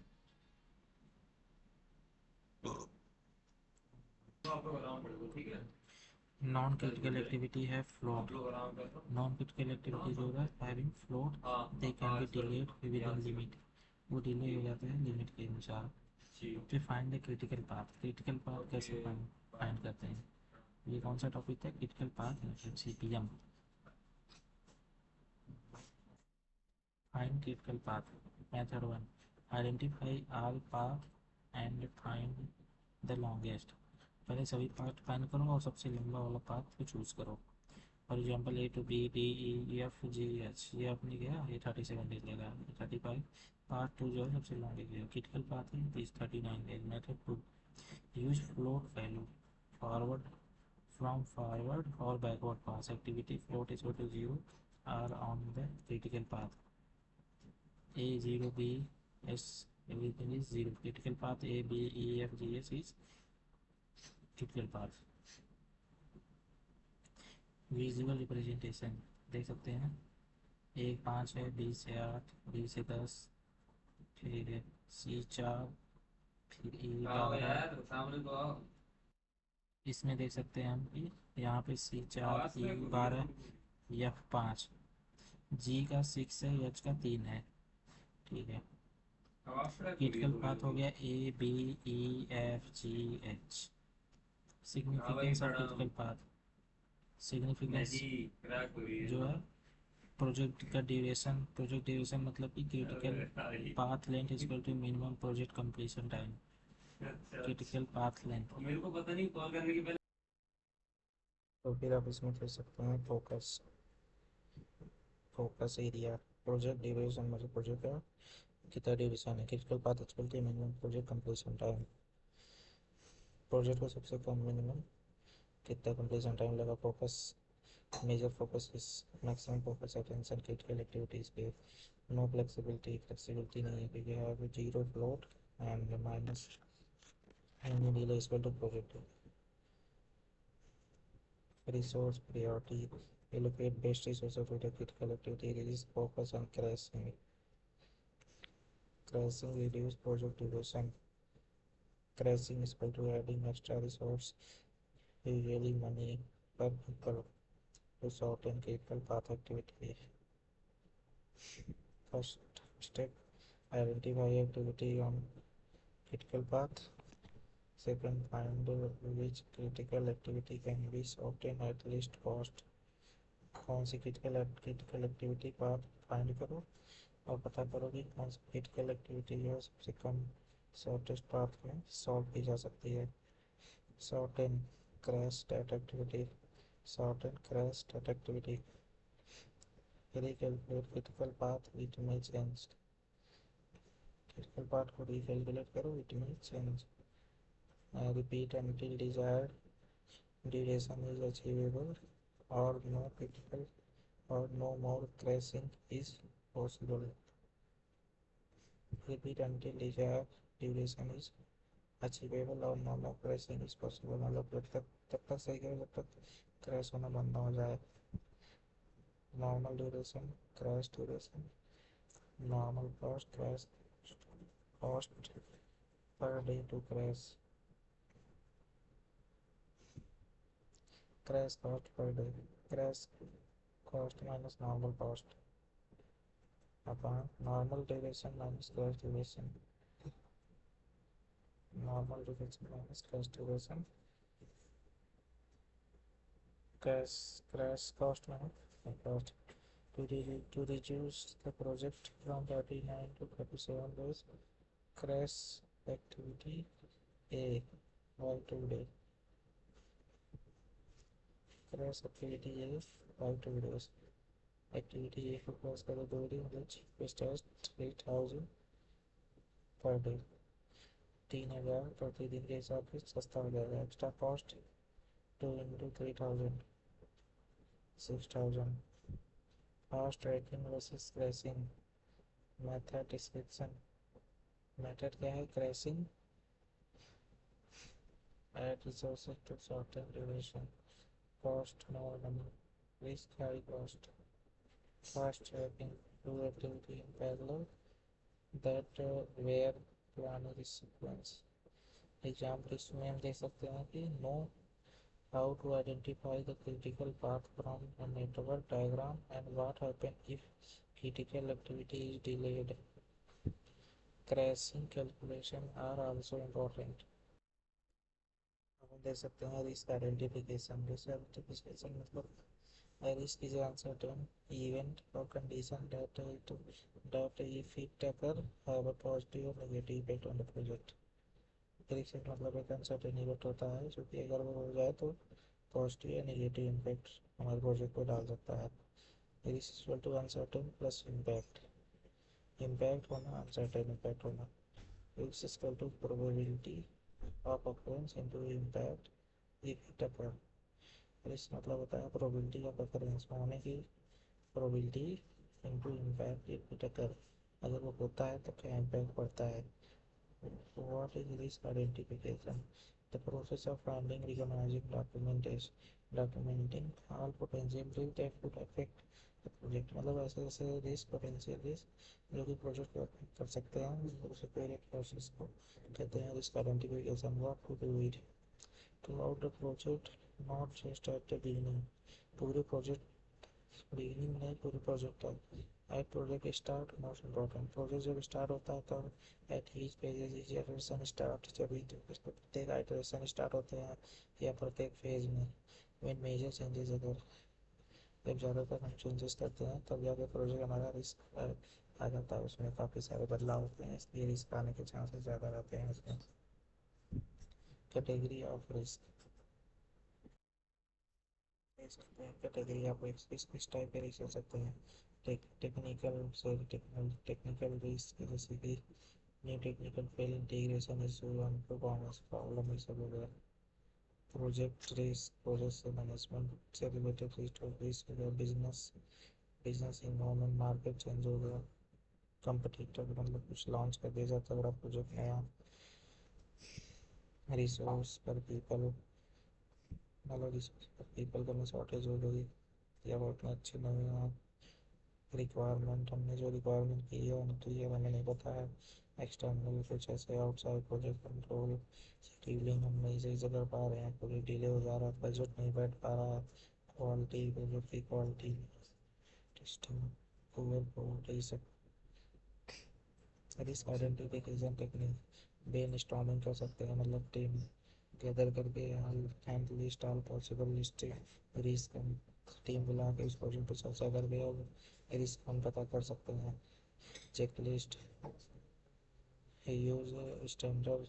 नॉन क्रिटिकल एक्टिविटी है फ्लोट, नॉन क्रिटिकल एक्टिविटी जो है having float they can be delayed with in limit, वो डिले हो जाते हैं लिमिट के अनुसार। फिर find the critical path, critical path कैसे फाइंड करते हैं, ये कौन सा टॉपिक है? Critical path method CPM। Find critical path method 1, identify all path and find the longest. पहले सभी पाथ फाइंड करो और सबसे लंबा वाला पाथ को चूज करो। For example A to B D E F G H, ये आपने किया, ये 37 डेज लेगा। 35 पाथ टू जो है सबसे लॉन्ग है, क्रिटिकल पाथ है 39 days. Method to use float value forward from forward or backward path activity float is equal to 0 are on the critical path. A 0 B S, everything is 0. Critical path A B E F G S is critical path. Visual representation देख सकते हैं, 1 5 है, B से 8, B से 10, ठीक है, C4, फिर E12। इसमें देख सकते हैं हम कि यहाँ पे C4 E12 F5, G का 6 है, H का 3 है, ठीक है। क्रिटिकल पाथ हो गया A B E F G H। Significance of critical path, significance जो है प्रोजेक्ट का ड्यूरेशन, प्रोजेक्ट ड्यूरेशन मतलब कि critical path length is equal to minimum project completion time. Critical path length, मेरे को पता नहीं कॉल करने के पहले। तो फिर आप इसमें कह सकते हैं focus, focus area, project duration मतलब प्रोजेक्ट का कितना ड्यूरेशन है, critical path is equal to minimum project completion time. Project को सबसे कम मिनिमम कितना कंप्लीशन टाइम लगा। फोकस, मेजर फोकस इस maximum focus attention critical activities पे। नो फ्लेक्सिबिलिटी, फ्लेक्सिबिलिटी नहीं है क्योंकि यहाँ पे zero float and minus any delay equal to project. Resource priority, allocate best resources to the critical activity, reduce focus on crashing, crashing reduce project duration, crashing is equal to adding extra resource, usually money per people to shorten critical path activity. First step, identify activity on critical path. Second, find which critical activity can be shortened at least cost. कौन सी critical activity path find करो और पता करो कि कौन सी critical activity जो है सबसे कम शॉर्टेस्ट पाथ में सॉल्व की जा सकती है। Short and crash stat activity, short and crash stat activity, recalculate critical path it में चेंज, क्रिटिकल पाथ को रिकैलकुलेट करो इट में change. Repeat until desired duration is achievable or no critical or no more crashing is possible. Repeat until desired duration is achievable और no more crashing is possible, मतलब तब तक सही करो जब तक क्रैश होना बंद ना हो जाए। Normal duration, crash duration, normal cost, crash cost per day to crash, crash cost per day, crash cost minus normal cost upon normal duration minus crash duration, normal duration minus crash duration, crash cost minus cost. To reduce the project from 39 to 37 days, crash activity A by 2 days, crash activity A by 2 days, activity A को crash करो 2 दिन, cheapest is 3000 per day, 3000 प्रति दिन के हिसाब से सस्ता हो जाएगा। Extra cost 2 into 3000 6000। Fast tracking versus crashing, method description, method क्या है, crashing, add resources to shorten duration, cost normal, risk high cost. Fast tracking, do activity in parallel that where planning sequence. Example इसमें हम देख सकते हैं कि know how to identify the critical path from a network diagram and what happen if critical activity is delayed. Crashing calculation are also important. हम देख सकते हैं रिस्क आइडेंटिफिकेशन, रिस्क आइडेंटिफिकेशन मतलब A risk is an uncertain event or condition that if it occur have a positive or negative impact on the project. Risk मतलब एक uncertain event होता है जो कि अगर वो हो जाए तो पॉजिटिव या नेगेटिव इम्पैक्ट हमारे प्रोजेक्ट को डाल सकता है. Risk equal to uncertain plus impact. Impact होना अनसर्टेन इम्पैक्ट होना. Risk equal to probability of occurrence into impact if it occur. Risk मतलब होता है प्रोबेबिलिटी ऑफ अकरेंस होने की probability into impact if it occur. अगर वो होता है तो क्या इम्पैक्ट पड़ता है. What is risk identification? The process of finding, recognizing, documenting all potential risks that could affect the project. मतलब ऐसे ऐसे रिस्क पोटेंशियल रिस्क जो कि प्रोजेक्ट को अफेक्ट कर सकते हैं उसे पूरे प्रोसेस को कहते हैं risk identification. What to do it throughout the project not just at the beginning. पूरे प्रोजेक्ट बिगिनिंग में पूरे प्रोजेक्ट तक. At project start most important. Project जब स्टार्ट होता है तब at each pages each iteration start. जब प्रत्येक इटरेशन स्टार्ट होते हैं या प्रत्येक फेज में. व्हेन मेजर चेंजेस अगर जब ज़्यादातर हम चेंजेस करते हैं तब जाकर प्रोजेक्ट हमारा रिस्क आ जाता है. उसमें काफ़ी सारे बदलाव होते हैं इसलिए रिस्क आने के चांसेस ज़्यादा रहते हैं इसमें. कैटेगरी ऑफ रिस्क ले सकते हैं. कैटेगरी ऑफ रिस्क किस टाइप के रिस्क हो सकते हैं. टेक्निकल से टेक्निकल रिस्क जैसे कि new technical fail integration issue and performance problem ये सब हो गया. प्रोजेक्ट रिस्क प्रोजेक्ट से मैनेजमेंट से रिलेटेड रिस्क हो गया. बिजनेस इन्वायरमेंट मार्केट चेंज हो गया. कंपटीटर मतलब कुछ लॉन्च कर दिया जाता है बड़ा प्रोजेक्ट नया. रिसोर्स पर पीपल मतलब रिसोर्स पर पीपल का शॉर्टेज हो गई या वो उतने अच्छे नहीं हैं. रिक्वायरमेंट हमने जो रिक्वायरमेंट की है उनकी ये हमें नहीं पता है. एक्सटर्नल कुछ ऐसे आउटसाइड प्रोजेक्ट कंट्रोल शेड्यूलिंग हम नहीं सही से कर पा रहे हैं. पूरी डिले हो जा रहा है. बजट नहीं बैठ पा रहा है. क्वालिटी प्रोजेक्ट की क्वालिटी टेस्टिंग पुअर क्वालिटी सब. Risk identification technique brain storming कर सकते हैं. मतलब टीम गैदर करके hand list all possible list risk. Team बुला के उस प्रोजेक्ट पर चर्चा करके और रिस्क हम पता कर सकते हैं. Check list use standard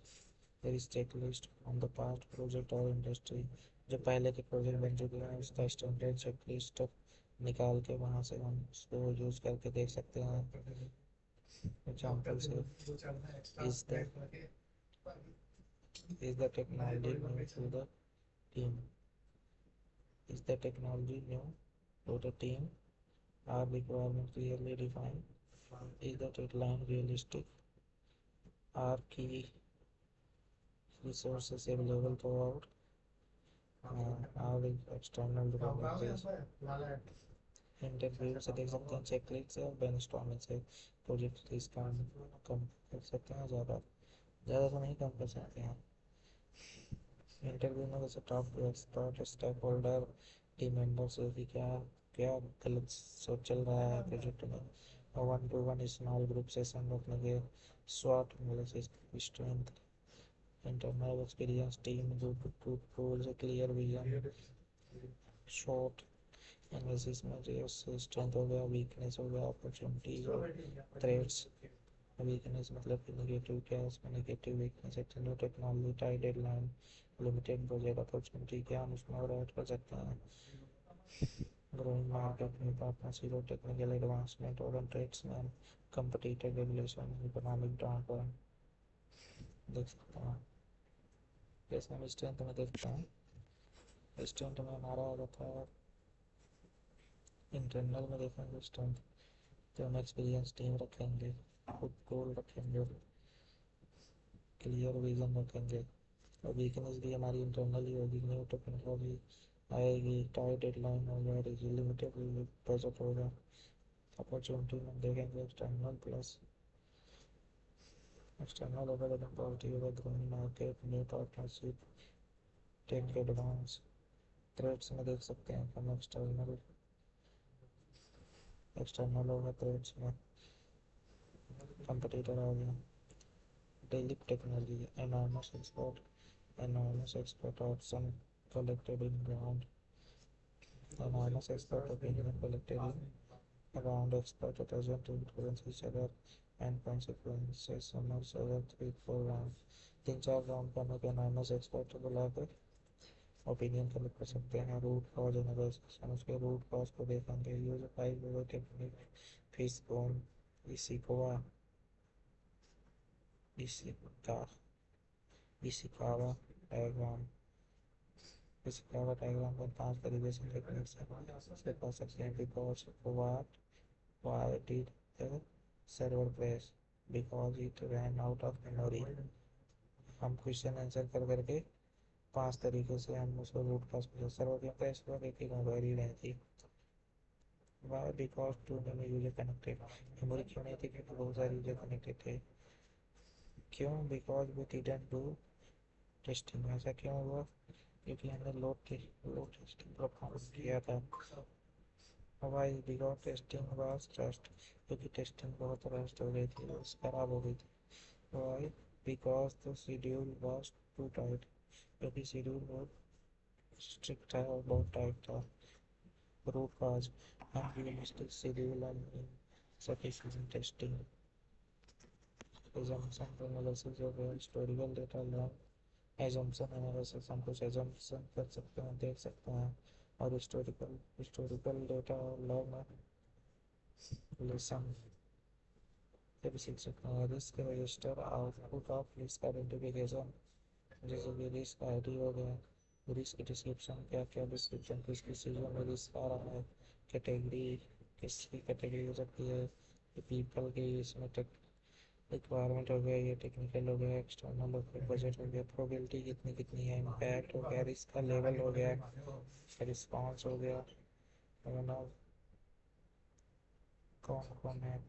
risk check list on the past project और इंडस्ट्री. जो पहले के प्रोजेक्ट बन चुके हैं उसका स्टैंडर्ड चेक लिस्ट निकाल के वहाँ से हम उसको यूज़ करके देख सकते हैं. एग्जाम्पल से is the is the technology new to the team. Is the technology new to the team? Are requirements clearly defined? Is the deadline realistic? Are key resources available throughout? Are external dependencies? Interview से देख सकते हैं. Checklist से और brainstorming से project risk कम कर सकते हैं. ज़्यादा तो नहीं कम कर सकते हैं. इंटरव्यू में जैसे top to expert stakeholder team members की क्या क्या गलत सोच चल रहा है प्रोजेक्ट में. One to one small group session रखने के. स्वॉट analysis strength internal experience team tools clear vision. Short analysis में जो स्ट्रेंथ हो गया वीकनेस हो गया अपॉर्चुनिटीज और थ्रेट्स. वीकनेस मतलब कि नेगेटिव क्या है उसमें नेगेटिव वीकनेस है. New technology tight deadline limited project opportunity क्या हम उसमें और ऐड कर सकते हैं. ग्रोइंग मार्केट न्यू पार्टनरशिप और टेक्निकल एडवांसमेंट और ट्रेड्स में कंपटीटिव रेगुलेशन इकोनॉमिक डाउनटर्न देख सकते हैं. जैसे हम स्ट्रेंथ में देखते हैं. स्ट्रेंथ में हमारा आ जाता है इंटरनल में देखेंगे स्ट्रेंथ तो हम एक्सपीरियंस टीम रखेंगे. खुद गोल रखेंगे. क्लियर विजन रखेंगे. और वीकनेस भी हमारी इंटरनल ही होगी. न्यू टेक्नोलॉजी आएगी टाइट डेडलाइन होगा लिमिटेड बजट होगा. अपॉर्चुनिटी में देखेंगे एक्सटर्नल प्लस एक्सटर्नल होगा तो पॉजिटिव होगा. Growing market new partnership tech advance. Threats में देख सकते हैं हम एक्सटर्नल होगा थ्रेड्स में कंपटीटर आ गया. Daily technology enormous export option collected in ground Anonymous expert opinion collected around expert doesn't influence each other and consequences summers over 3-4 round. 3-4 round करने के anonymous expert को बुला के ओपिनियन कलेक्ट कर सकते हैं. रूट कॉज एनालिसिस, हम उसके रूट कॉज को देखेंगे. Use 5 technique, fish bone, Ishikawa, Ishika, Ishikawa diagram. Ishikawa diagram में 5 तरीके से टेक्निक्स से पा सकते हैं. Because what, why did the server crash? Because it ran out of memory. हम क्वेश्चन आंसर कर करके 5 तरीके से हम उसको रूट कॉज कर. सर्वर क्यों क्रैश हुआ? क्योंकि मेमोरी नहीं थी. Why? Because too many user connected. Memory क्यों नहीं थी? क्योंकि बहुत सारे यूजर कनेक्टेड थे. क्यों? Because we didn't do testing. ऐसा क्यों हुआ? क्योंकि हमने लोड टेस्टिंग परफॉर्म किया था. Why? Because testing was rushed. क्योंकि टेस्टिंग बहुत रस्ट हो गई थी, खराब हो गई थी. Why? Because the schedule was too tight. क्योंकि शेड्यूल बहुत स्ट्रिक्ट था और बहुत टाइट था. Root cause, unrealistic schedule and insufficient testing. Assumption analysis हो गया. historical data learn. assumption analysis, हम कुछ assumption कर सकते हैं, देख सकते हैं. और historical data learn lesson से भी सीख सकते हैं. Risk register, output of risk identification, जैसे कि रिस्क आईडी हो गया. रिस्क डिस्क्रिप्शन, क्या क्या डिस्क्रिप्शन किस किस चीज़ों में रिस्क आ रहा है. कैटेगरी, किसकी कैटेगरी हो सकती है. पीपल की, इसमें रिक्वायरमेंट हो गया, ये टेक्निकल हो गया, एक्सटर्नल हो गया, बजट हो गया, प्रोबेबिलिटी कितनी कितनी है, इम्पैक्ट हो गया, रिस्क का लेवल हो गया, रिस्पॉन्स हो गया, कौन कौन है,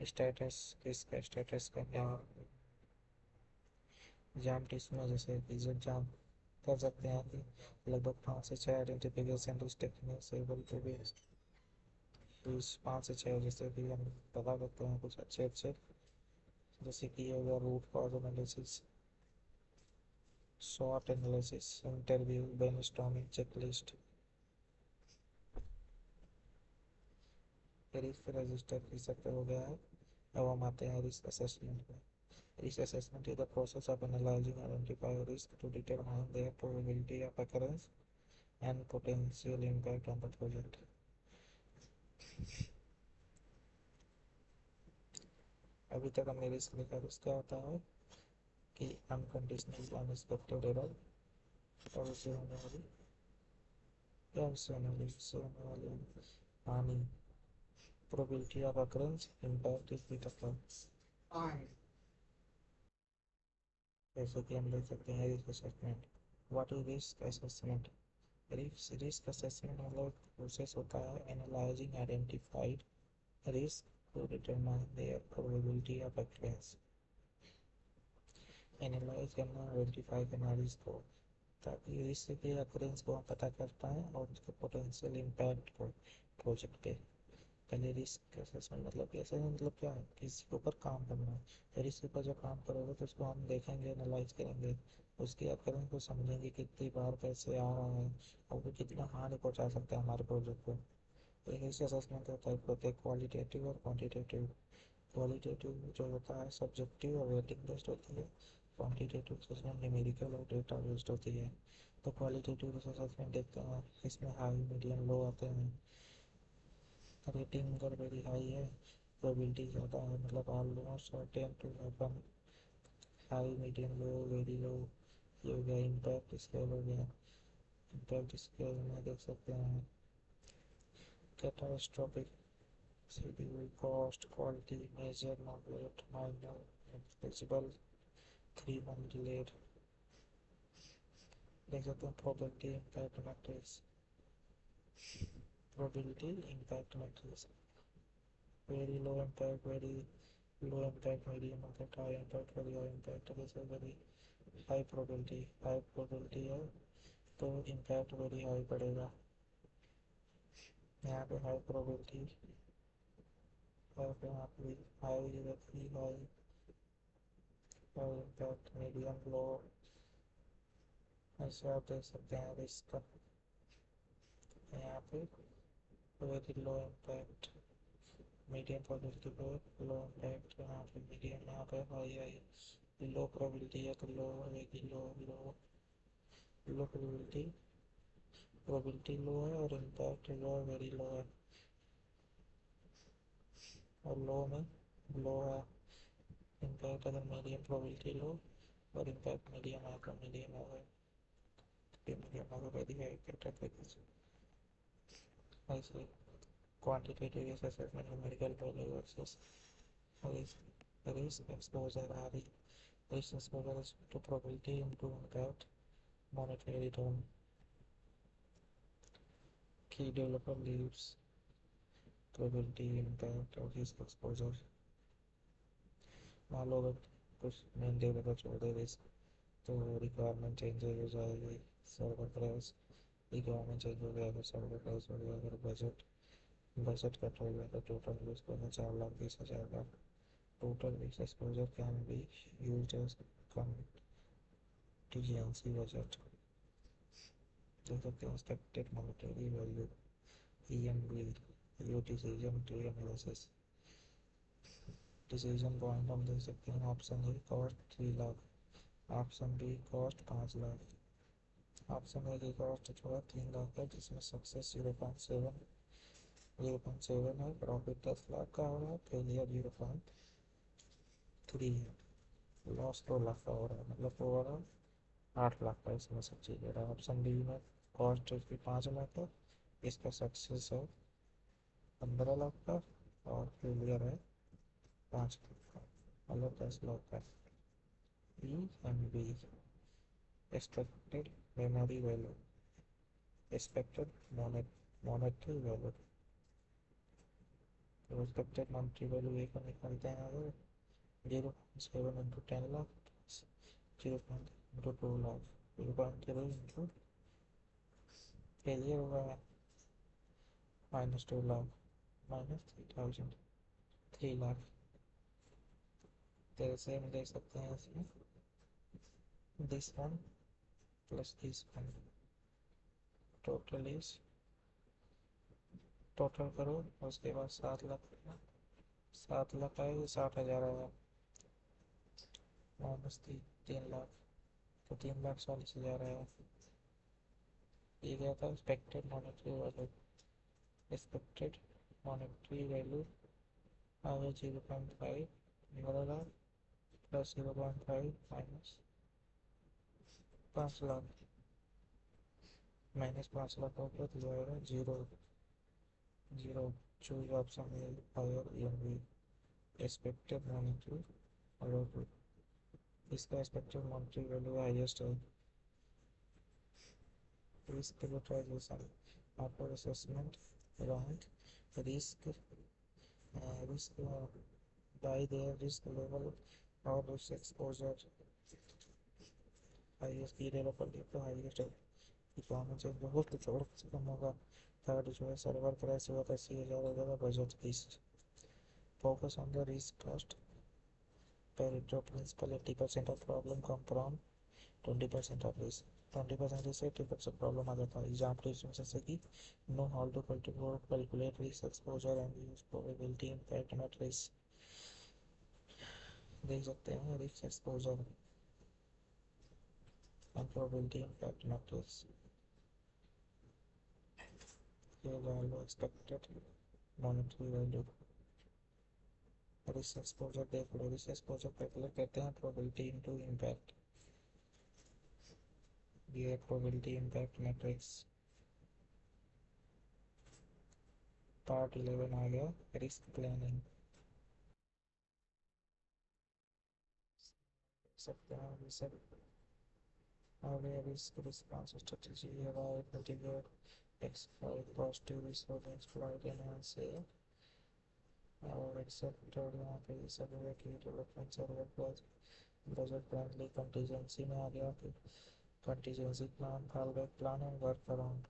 स्टेटस, रिस्क का स्टेटस का क्या है. जाम टेस्ट में जैसे रिजल्ट जाम कर सकते हैं कि लगभग 5 से 6 आइडेंटिफिकेशन रिस्क टेक्निक से एबल टू बी. 5 से 6 जैसे कि हम पता करते हैं कुछ अच्छे अच्छे, जैसे कि हो गया root cause analysis, short analysis, interview, brainstorming, checklist. Risk register की सब हो गया है. अब हम आते हैं रिस्क असेसमेंट पे. Risk assessment is the process of analyzing and identifying risk to determine their probability of occurrence and potential impact on the project. अभी तक हमने रिस्क लिखा. रिस्क क्या होता है कि अनकंडीशनल अनएक्सपेक्टेड एरर, और उससे होने वाली हानि. probability of occurrence, impact is beta. जैसे कि हम देख सकते हैं risk assessment. What is risk assessment? Risk assessment मतलब प्रोसेस होता है analysing identified risk to determine their probability of occurrence. Analyse करना, आइडेंटिफाई करना रिस्क को, ताकि रिस्क के अक्रेंस को हम पता कर पाएँ और उसके पोटेंशियल इम्पैक्ट को प्रोजेक्ट पे. पहले रिस्क असेसमेंट मतलब कैसे, मतलब क्या है, किसी के ऊपर काम करना है. तो रिस्क पर जो काम करोगे तो उसको हम देखेंगे, एनालाइज करेंगे, उसके अकरेंस को समझेंगे, कितनी बार कैसे आ रहा है और वो कितना हानि पहुंचा सकता है हमारे प्रोजेक्ट को. तो रिस्क असेसमेंट होता है क्वालिटेटिव और क्वान्टिटेटिव. क्वालिटेटिव जो होता है सब्जेक्टिव और रेटिंग बेस्ड होती है. क्वान्टिटेटिव जिसमें न्यूमेरिकल और डेटा बेस्ड होती है. तो क्वालिटेटिव असेसमेंट देखते हैं, इसमें हाई मीडियम लो आते हैं. रेटिंग अगर वेरी हाई है, प्रोबेबिलिटी ज़्यादा है, मतलब almost 10 to 11. High medium low very low. ये हो गया इम्पैक्ट स्केल हो गया. इम्पैक्ट स्केल में देख सकते हैं catastrophic, schedule, cost, quality, major, moderate, minor, negligible, 3 month delayed. देख सकते हैं probability impact matrix. Probability impact matrix, very low impact, very low impact, medium impact, high impact, very high impact. जैसे very high probability है तो impact very high पड़ेगा. यहाँ पे high probability है तो यहाँ पे high very high, high impact, medium low. ऐसे आप देख सकते हैं रिस्क का. यहाँ पे very low impact, medium probability पे लो इम्पैक्ट, यहाँ पे मीडियम, यहाँ पे हाई हाई, लो प्रोबेबिलिटी है तो लो होगी, लो लो लो प्रोबेबिलिटी, प्रोबेबिलिटी लो है और इम्पैक्ट लो, वेरी लो है, और लो में लो है इम्पैक्ट, अगर मीडियम प्रोबेबिलिटी लो और इम्पैक्ट मीडियम है तो मीडियम होगा, मीडियम होगा वेरी हाई इम्पैक्ट। ऐसे quantitative risk assessment, numerical value versus risk exposure, RE. Risk exposure is to probability into impact, monetary return. Key developer leaves probability impact और risk exposure. मान लो अगर कुछ main developer छोड़ दे risk तो requirement changes हो जाएगी, server price requirement change हो जाएगा, सर्वर प्राइस हो गया, अगर बजट बजट कट हो गया तो टोटल यूज करना 4,20,000 का। Total risk exposure can be used as contingency budget। देख सकते हैं एक्सपेक्टेड मॉनेटरी वैल्यू, EMV, यो decision tree analysis. Decision point हम देख सकते हैं, option A cost 3 lakh, option B cost 5 lakh, option A की कॉस्ट जो है 3 लाख है, जिसमें सक्सेस 0.7 है, प्रॉफिट 10 लाख का हो रहा है, फेलियर 0.3 है, लॉस 2 लाख का हो रहा है, मतलब ओवरऑल 8 लाख का इसमें सब चीज़ हो रहा है। ऑप्शन बी में कॉस्ट इसकी 5 लाख है, इसका सक्सेस है 15 लाख का और फेलियर है 5 लाख का, मतलब 10 लाख का। E M B expected memory value, expected monetary value, तो एक्सपेक्टेड मॉनेटरी वैल्यू एक निकलते हैं अगर 0.7 into 10 lakh, 0.2 lakh, 0.0 into failure हुआ है -2 लाख, -3,000, 3 लाख। तो ऐसे हम देख सकते हैं इसमें this one plus this one total is, total करो उसके बाद 7 लाख, 7 लाख आएगा, 60,000 आएगा, -3 लाख, तो 3,40,000 आएगा। ये क्या था expected monetary value, expected monetary value आगे 0.5 15 लाख प्लस 0.5 माइनस 5 लाख, -5 लाख हो गया तो आएगा 0 0। Choose option A higher EMV, expected monetary value, इसका एक्सपेक्टेड मॉनेटरी वैल्यू हाईएस्ट है। Risk capitalisation after assessment rank risk, risk by their risk level और risk exposure, highest की developer तो हाईएस्ट रिक्वायरमेंट से बहुत कुछ और कम होगा। थर्ड जो है सर्वर प्राइस हुआ था 80,000 हो जाएगा, budget 30। Focus on the risk cost Pareto principle, 80% of problem come from 20% of risk, 20% risk से 80% प्रॉब्लम आ जाता है। एग्जाम्पल इसमें जैसे कि know how to calculate risk exposure and use probability impact matrix. देख सकते हैं risk exposure and probability impact matrix, ये value expected monetary value, risk exposure देख लो, रिस्क एक्सपोजर कैलकुलेट करते हैं प्रोबेबिलिटी इनटू इम्पैक्ट, ये प्रोबेबिलिटी इम्पैक्ट मैट्रिक्स। पार्ट 11 आ गया रिस्क प्लानिंग। सकते हैं रिस्क आगे risk response strategy avoid mitigate exploit positive risk और एक्सप्लॉइट एनहांस से और एक्सेप्ट, और यहाँ पे ये सब है कि development server plus budget friendly contingency में आ गया कि contingency plan, fall back plan and work around.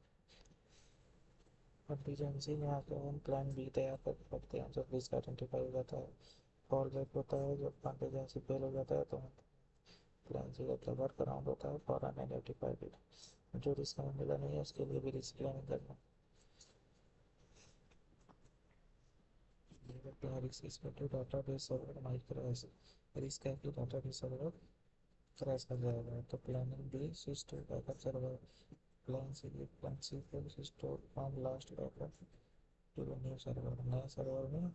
Contingency में आके हम प्लान बी तैयार कर सकते हैं जब रिस्क आइडेंटिफाई हो जाता है, फॉल बैक होता है जब कंटीजेंसी फेल हो जाता है, तो प्लान से जब वर्क अराउंड होता है फॉर अनआइडेंटिफाइड, जो रिस्क हमें मिला नहीं है उसके लिए भी रिस्क प्लानिंग करना। करते हैं risk equal to database server might crash. Risk है कि डाटाबेस सर्वर क्रैश कर जाएगा। तो planning B store backup server plan C store from last backup to new server. नए सर्वर में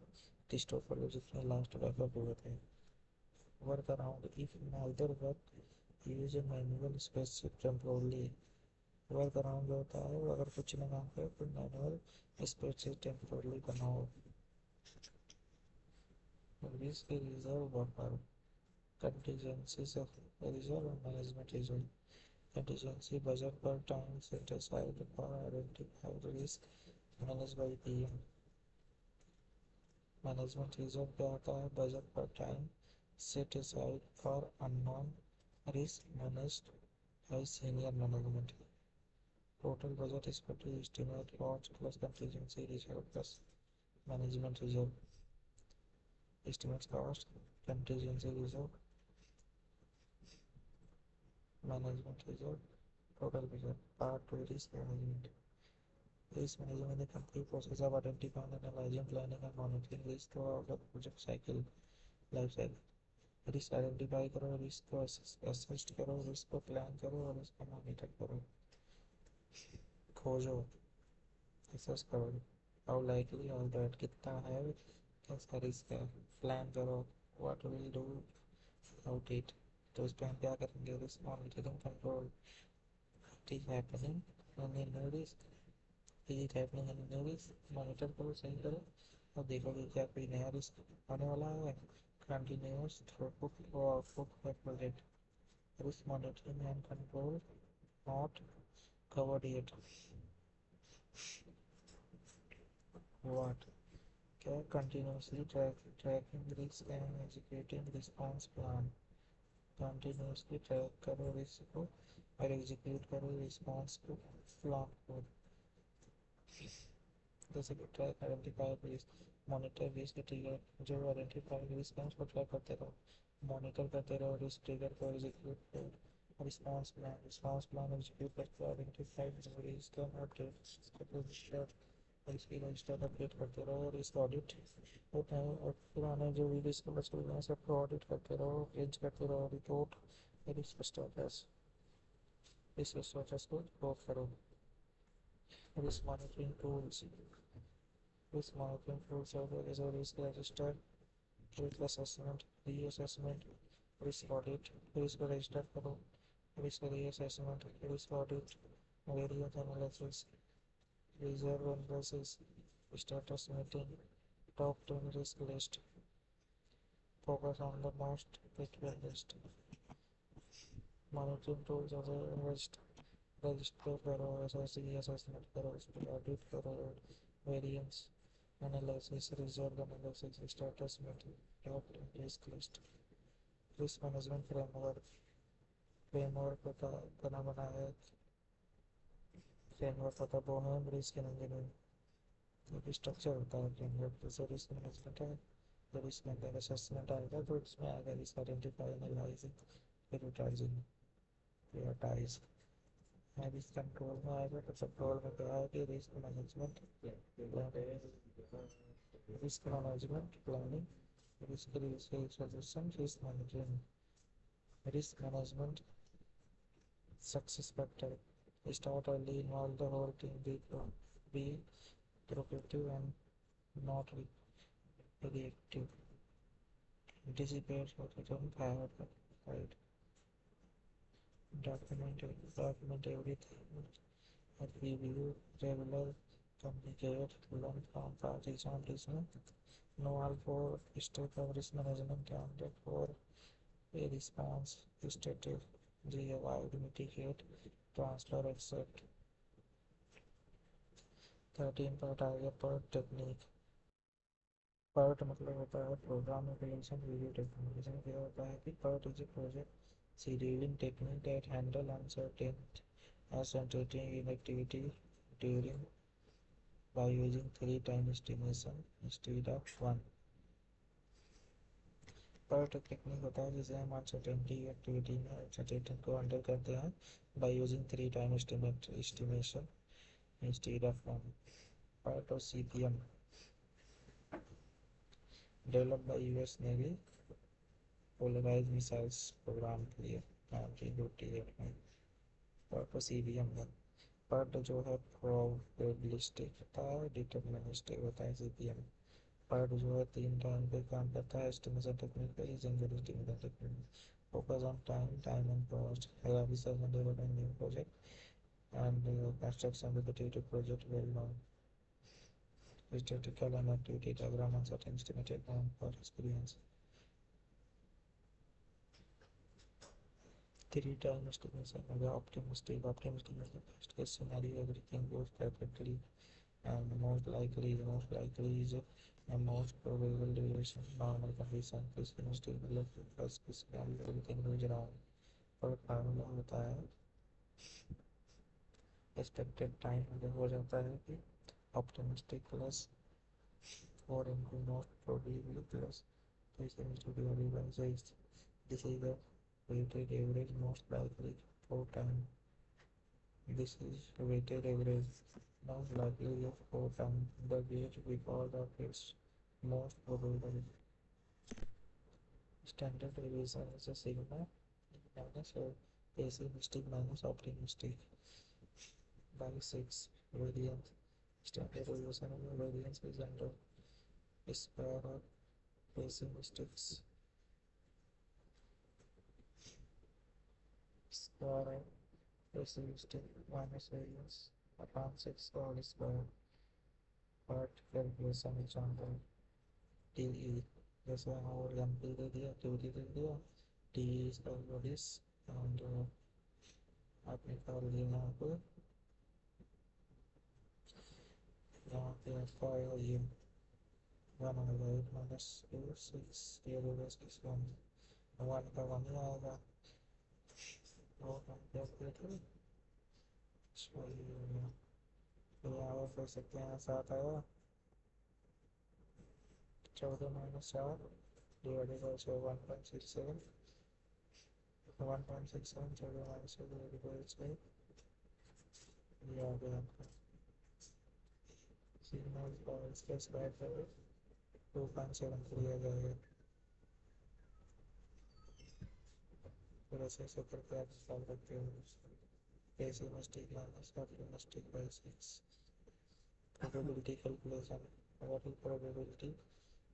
स्टोर कर लो जितने लास्ट बैकअप हुए थे। Work around if neither work use a manual specific temporarily. Work around जो होता है वो अगर कुछ ना काम करे तो मैनुअल स्पेसिफिक टेम्पोरली बनाओ। Risk reserve buffer contingencies of reserve and management reserve. Contingency budget per time set aside for identified risk managed by PM. Management reserve क्या होता है? बजट पर time set aside for unknown risk managed by senior management. Total budget is equal to estimate cost plus contingency reserve plus management reserve. Estimate cost contingency reserve management reserve total budget. Part two risk management. Risk management is the complete process of identifying, analyzing, planning and monitoring risk throughout the project cycle life cycle. Risk identify करो, risk को assess करो, risk को plan करो और उसको monitor करो। खोजो, assess करो, हाउ लाइकली हाउ दैट कितना है, कैसा रिस्क है। प्लान करो, what will do about it. तो उस पर हम क्या करेंगे? Risk monitoring control. It is happening any new risk is it happening any new risk. Monitor करो, सही करो और देखो कि क्या कोई नया रिस्क आने वाला है। कंटिन्यूस थ्रूपुट और output per project. Risk monitoring and control not covered yet. What? क्या? Continuously tracking risk and executing response plan. Continuously track करो रिस्क को और execute करो रिस्पॉन्स को प्लान को। जैसे कि track identify risk, monitor risk trigger. जो आइडेंटिफाई रिस्क है उसको ट्रैक करते रहो, मॉनिटर करते रहो रिस्क ट्रिगर को, एग्जीक्यूट करो रिस्पॉन्स प्लान एग्जीक्यूट करके आइडेंटिफाई रिस्क का अपडेट इसकी रजिस्टर अपडेट करते रहो। रिस्क ऑडिट होता है और पुराने जो भी रिस्क बचे हुए हैं सबको ऑडिट करते रहो, पेज करते रहो रिपोर्ट। रिस्क स्टेटस को रिपोर्ट करो। Risk monitoring tools. Risk monitoring tools is a risk register, risk assessment, reassessment, risk audit, risk register करो, risk reassessment, risk audit, variance analysis, reserve analysis, status meeting, top 10 risk list, focus on the most critical list. Monitoring tools जैसे register करो, SSE assessment करो, audit करो, variance analysis, reserve analysis, status meeting, top 10 risk list. Risk management framework बना है। Framework होता है Boheme risk engineering. एक structure होता है फ्रेमवर्क। जैसे रिस्क मैनेजमेंट है तो रिस्क मैनेजमेंट असेसमेंट आएगा तो इसमें आएगा risk identify, analysing, prioritise. Risk control में आएगा तो कंट्रोल में क्या है कि risk management planning, risk resolution, risk management. Risk management success factor. Start early, involve the whole team, be proactive and not reactive. Anticipate return fight. Document everything. Review regular, communicate, learn from past examples. Know all four steps of risk management and for a response status. Avoid, mitigate, transfer, accept. 13 पर target पर technique. PERT मतलब होता है programme application review technique. इसमें क्या होता है कि PERT is A project scheduling technique that handle uncertainty in activity during by using 3 time estimation instead of 1. PERT technique होता है जिसे हम अनसर्टेनिटी एक्टिविटी में अनसर्टेनिटी को हैंडल करते हैं by using 3 time estimation instead of 1। PERT और CPM। developed by US Navy polarized missiles program के लिए 1958 में। पर CBM है, पर जो है प्रोबेबिलिस्टिक होता है, डिटर्मिनिस्टिक होता है CPM। पर जो है 3 टाइम पे काम करता है, एस्टिमेशन टेक्निक पे, general estimation technique, focus on time and cost, research and development new project and construction repetitive project well known. Statistical and activity diagram and certain estimated known for experience. 3 time estimation of the optimistic is the best case scenario, everything goes perfectly, and most likely is a most probable duration, normal condition, pessimistic मतलब first case scenario everything goes wrong। और formula होता है expected time हो जाता है कि optimistic plus 4 into most probably plus pessimistic divided by 6. This is the weighted average most likely for time. This is weighted average most likely of 4 time the gauge because of its most probable. Standard deviation is a sigma minus pessimistic minus optimistic by 6 variance. Standard deviation of variance is under square of pessimistics square of pessimistic minus variance upon 6 whole square। part calculation example TE जैसे और MP दे दिया, TD दे दिया, TE is the bodies and आप निकाल लिए यहाँ पे आपका आएगा ये 1/8 minus 6 ये होगा 1 1 का 1 ही आएगा और हम कैलकुलेटर तो यहाँ कर सकते हैं 7 आया 14 minus 4 divided by 1.67 1.67 14 minus 4 divided by 6 ये आ गया आपका सिग्नल और इसका स्क्वायर करें 2.73 आ जाएगा। फिर ऐसे करके आप निकाल सकते हो pessimistic minus optimistic by 6। probability calculation, what is probability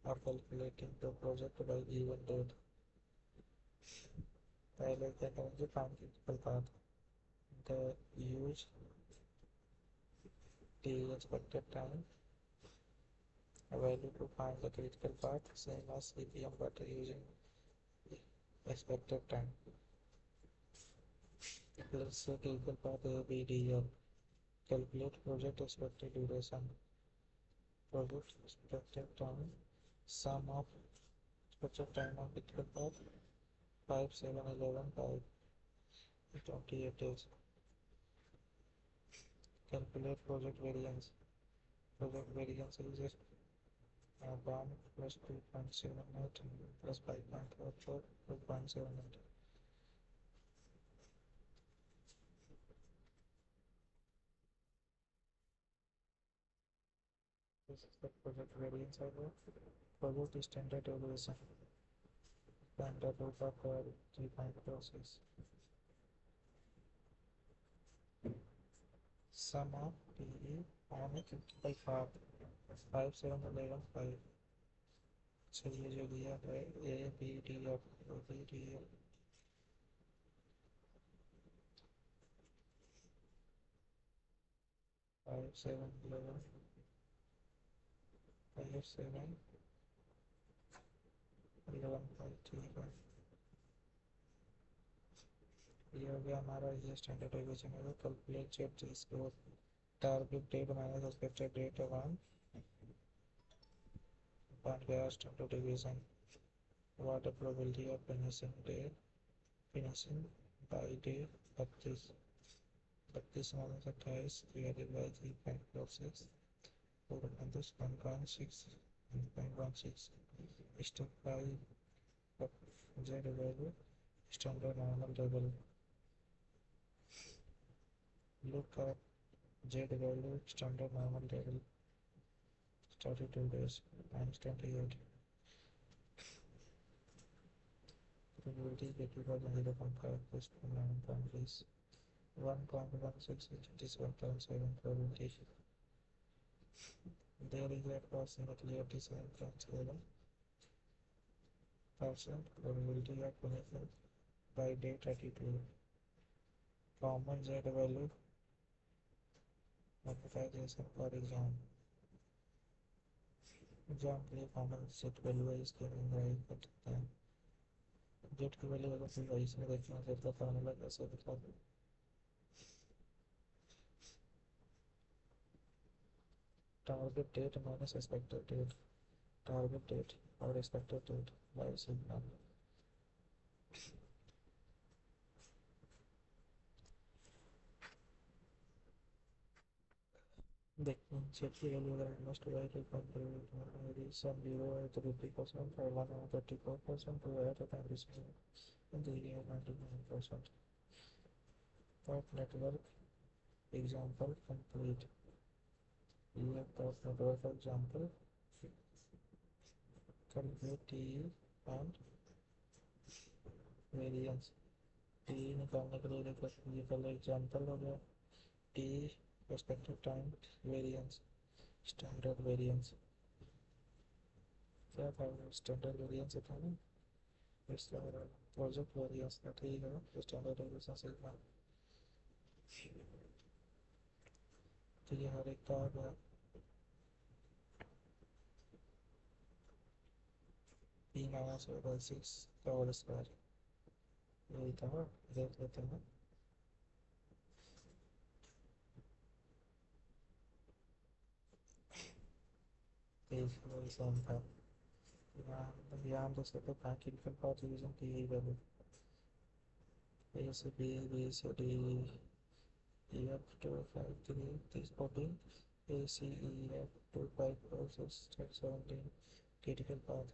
of calculating the project by given date। पहले क्या करेंगे, find critical path, the use the expected time value to find the critical path, same as CPM but using expected time। Let's say critical path ABDF, calculate project expected duration, project expected time, sum of expected time of critical path 5 7 11 5 28 days। Calculate project variance is 1 plus 2.78 plus 5.44 2.78। This is the project variance I wrote. Project standard deviation, standard root of 3-point process, sum of TE on a critical path 5 7 11 5। चलिए जो दिया है ABDF 5 7 11 5 7 11 5 ठीक है। ये हो गया हमारा, ये स्टैंडर्ड डेविएशन है। कैलकुलेट चेक इसको target date minus expected date 1 बन गया standard deviation. What are probability of finishing by day 32 minus 28 divided by 3.46 1.6 step by Z value standard normal table. Look at Z value standard normal table 32 days times 28 probability is equal to 0.5 plus 9.3. 1.16 it is 1.7 probability. There is approximately 87.7% probability of benefit by day 32. Common Z value monetization for exam. Example common Z value is given right at the time. Z की value अगर फिर वही से देखना है तो formula कैसे बता दूँ target date minus expected date target date और expected date by sigma देखते हैं Z की वैल्यू अगर मस्ट वाई के कंपेयर मेरी सम 0 है तो 50% और 1 है 34% 2 है तो 35% and 3 है 99%. Top network example complete. We have top network example complete T and variance. T निकालने के लिए देखो ये पहले एग्जाम्पल हो गया T respective time variance standard variance क्या था standard variance था ना इसलिए प्रोजेक्ट वेरिएंस का ठीक है स्टैंडर्ड वेरिएशन सिग्मा तो ये हर एक का आ गया P माइनस बाई 6 का होल स्क्वायर यही था देख लेते हैं वही सेम था यहाँ देख सकते हैं केमिकल पाथ डिवीजन की यही वैल्यू A से B से D F to 5 3 this 14 A C E F to 5 4 6 17 critical path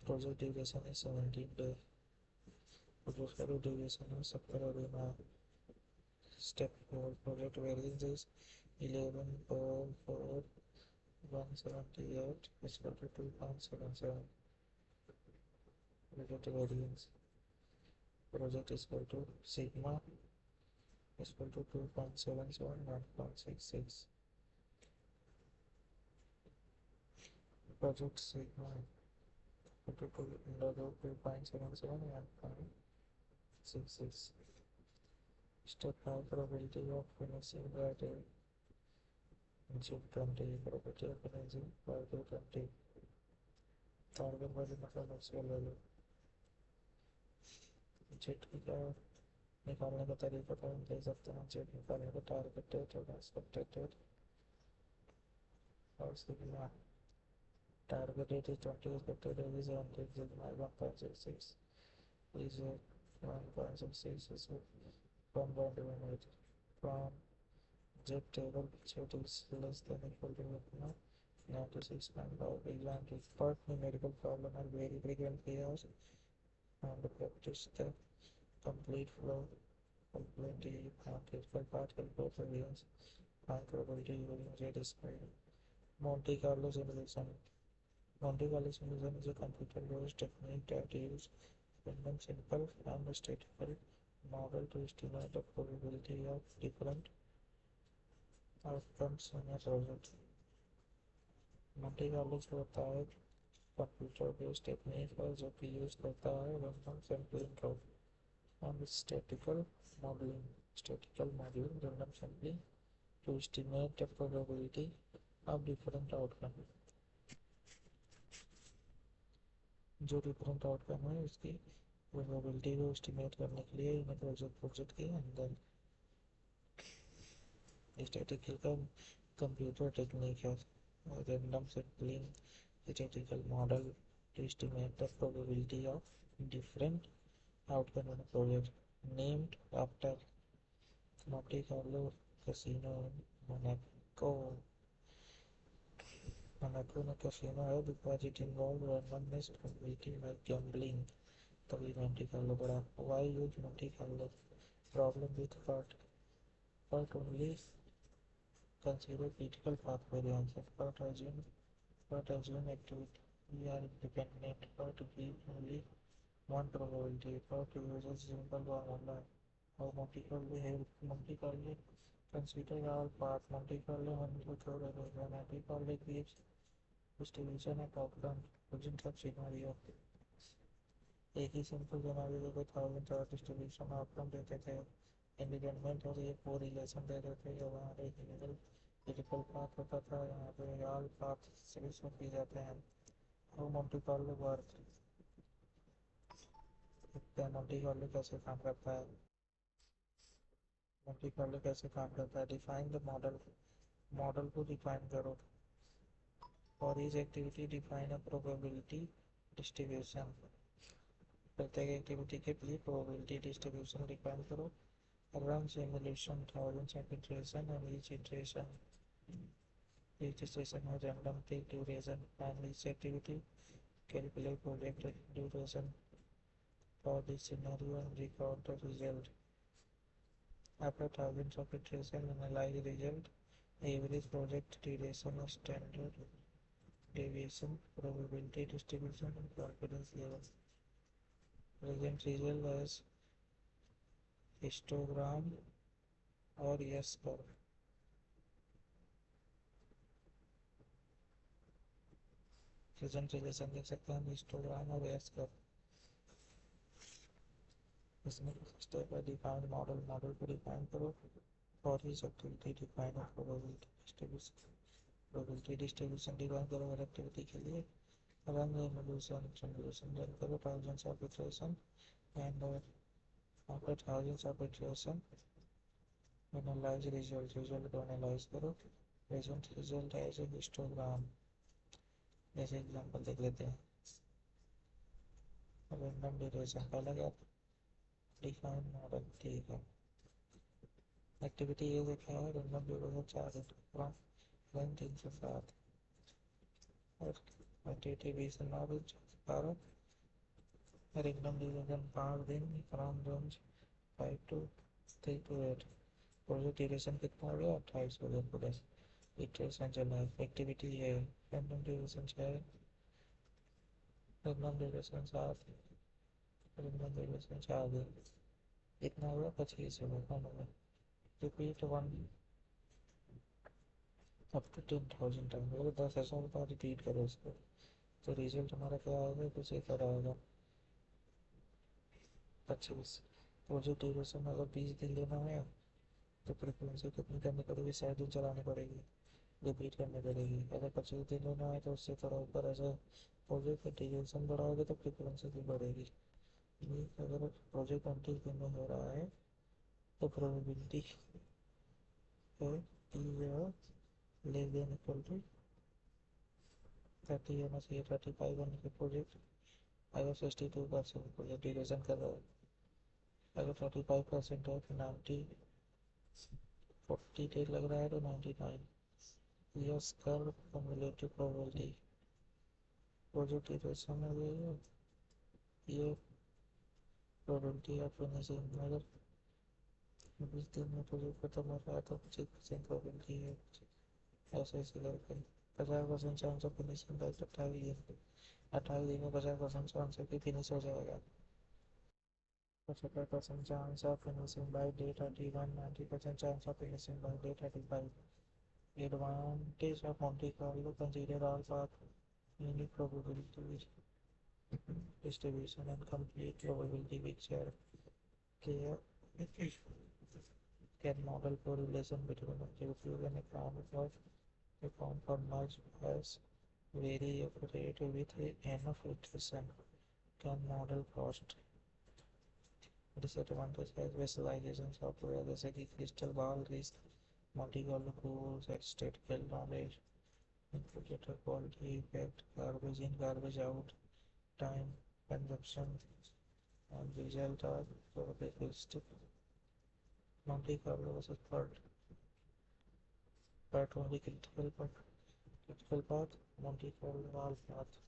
project duration is 17 days project duration is 70 days step 4 project variance is 11.4 178 is equal to 2.77 project variance project is equal to sigma is equal to 2.77 1.66 project sigma equal to 2.77 1.66 step 5 probability of finishing at June 20 probability of finishing by 20 target value मतलब actual value jet की क्या निकालने का तरीका तो हम दे सकते हैं जेट निकालने का टारगेट डेट और एक्सपेक्टेड डेट और sigma target date is 20 expected date is 17 sigma 1.66 is 1.66 is 1.18 from jet table jet is less than equal to 96.5 example part numerical problem are very frequent chaos and practice the complete flow complete and critical path calculate variance and probability using z square Monte Carlo simulation Monte Carlo simulation is a computer-based technique that uses random simple and statistical model to estimate the probability of different outcomes in a project. Monte Carlo जो होता है computer-based technique है जो कि use करता है random sampling का and statistical modeling random sampling to estimate the probability of different outcomes. जो डिफरेंट आउटकम है उसकी प्रोबेबिलिटी को एस्टिमेट करने के लिए इन प्रोजेक्ट के अंदर स्टैटिस्टिकल कंप्यूटर टेक्निक है random sampling statistical model to estimate the probability of different outcome in project named after Monte Carlo casino in Monaco में casino है because it involves randomness probability like gambling तभी Monte Carlo बड़ा why use Monte Carlo problem with part only consider critical path variance part assume activity are independent part give only one probability for to use a simple formula. How Monte Carlo help Monte Carlo consider all path Monte Carlo one to third and Monte Carlo gives distribution and outcome using such scenario. एक ही simple scenario को thousand और distribution outcome देते थे independent और ये correlation दे देते थे वहाँ एक मिडिल क्रिटिकल पाथ होता था यहाँ पे ऑल पाथ सिलेक्शन किए जाते हैं वो Monte Carlo work Monte Carlo कैसे काम करता है मोंटी कार्लो कैसे काम करता है डिफाइन द मॉडल मॉडल को डिफाइन करो for each activity define a probability distribution प्रत्येक एक्टिविटी के लिए प्रोबेबिलिटी डिस्ट्रीब्यूशन डिफाइन करो run simulation thousands of iteration and each station has random peak duration and each activity calculate project duration for this scenario and record the result. After thousands of iteration analyze result, average project duration, standard deviation, probability distribution and confidence level. Present result as histogram और yes curve. Present relation देख सकते हैं histogram और S curve इसमें step है define model model को define करो और इस एक्टिविटी डिफाइन और प्रोबेबिलिटी डिस्ट्रीब्यूशन डिफाइन करो हर एक्टिविटी के लिए रन सिमुलेशन रन करो thousands of iteration and after thousands of iteration analyze result को analyze करो present result as a histogram जैसे एग्जांपल देख लेते हैं रैंडम ड्यूरेशन पहला क्या डिफाइन मॉडल ठीक है एक्टिविटी ये देखा है रैंडम ड्यूरेशन 4 फ्रॉम रन 3 से 7 और एक्टिविटी 20 से 9 12 रैंडम ड्यूरेशन 5 दिन from run 5 to 3 to 8 project duration कितना हो गया 28 हो गया पूरा इटरेशन चला है एक्टिविटी है random duration 6 random duration 7 random duration 4 दिन इतना हुआ 25 होगा repeat one up to 10,000 time अगर 10,000 बार रिपीट करो इसको तो रिजल्ट हमारा क्या आएगा कुछ एक आएगा 25 प्रोजेक्ट ड्यूरेशन अगर 20 दिन लेना है तो फ्रीक्वेंसी कितनी करनी पड़ेगी 100 दिन चलानी पड़ेगी रिपीट करनी पड़ेगी अगर 25 दिन लेना है तो उससे थोड़ा ऊपर ऐसा प्रोजेक्ट ड्यूरेशन बढ़ाओगे तो फ्रीक्वेंसी भी बढ़ेगी अगर प्रोजेक्ट 20 दिन में हो रहा है तो प्रोबेबिलिटी है लेस देन इक्वल टू 30 होना चाहिए 35 होने के प्रोजेक्ट अगर 62% प्रोजेक्ट ड्यूरेशन कर रहा है अगर 35% है तो 90 40 डेज लग रहा है तो 99 यस कर कम्युलेटिव प्रोबेबिलिटी प्रोजेक्ट ड्यूरेशन है ये प्रोबेबिलिटी ऑफ फिनिशिंग अगर 20 दिन में प्रोजेक्ट खत्म हो रहा है तो 25% प्रोबेबिलिटी है ऐसे ऐसे करके 50% चांस ऑफ फिनिशिंग बाय 28 दिन में 50% चांस है कि फिनिश हो जाएगा 75% chance of finishing by day 31 90% chance of finishing by day 35 advantage of Monte Carlo consider all path unique probability distribution and complete probability picture care can model correlation between activities and account for merge as very accurate with enough iteration can model cost disadvantage है visualization software जैसे कि crystal ball risk multi-color rules statistical knowledge indicator quality effect garbage in garbage out time consumption and result are probabilistic multi-color versus part only critical path multi-color all path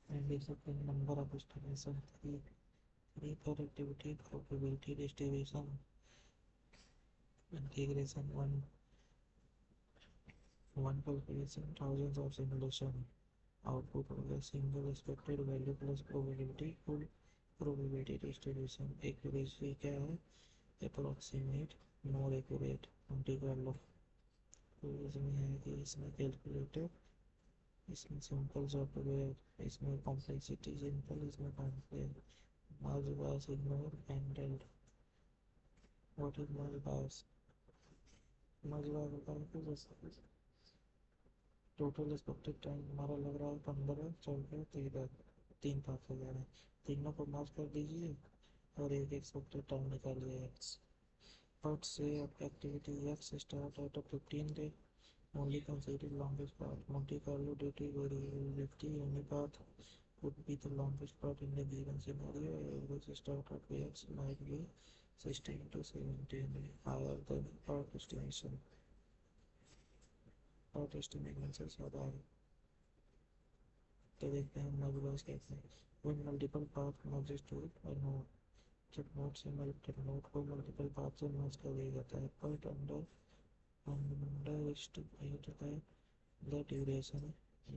and basically number of estimation three per activity probability distribution integration one calculation thousands of simulation output हो गया single expected value plus probability full probability distribution. Accuracy क्या है, approximate more accurate twenty कर लो। तो इसमें है कि इसमें कैलकुलेटर, इसमें सिंपल सॉफ्टवेयर, इसमें कॉम्प्लेक्सिटी सिंपल, इसमें complex merge bias ignore handled. What is merge bias? Merge bias होता है कि जैसे टोटल एक्सपेक्टेड टाइम हमारा लग रहा है 15, 14, 13, 3 पास हो जा रहे हैं, तीनों को मार्क कर दीजिए और एक एक्सपेक्टेड टाइम निकालिए एक्स। बट से activity x start at 15 day, only consider longest path. Monte Carlo data variability, any path would be the longest path in the given scenario. Average start of x might be 16 to 17 higher than path estimation. Path estimation से ज़्यादा है। तो देखते हैं modulus कैसे हैं। when multiple path merges to a node, जब node से नोड को मल्टीपल पाथ से मर्ज कर दिया जाता है, but underestimate the duration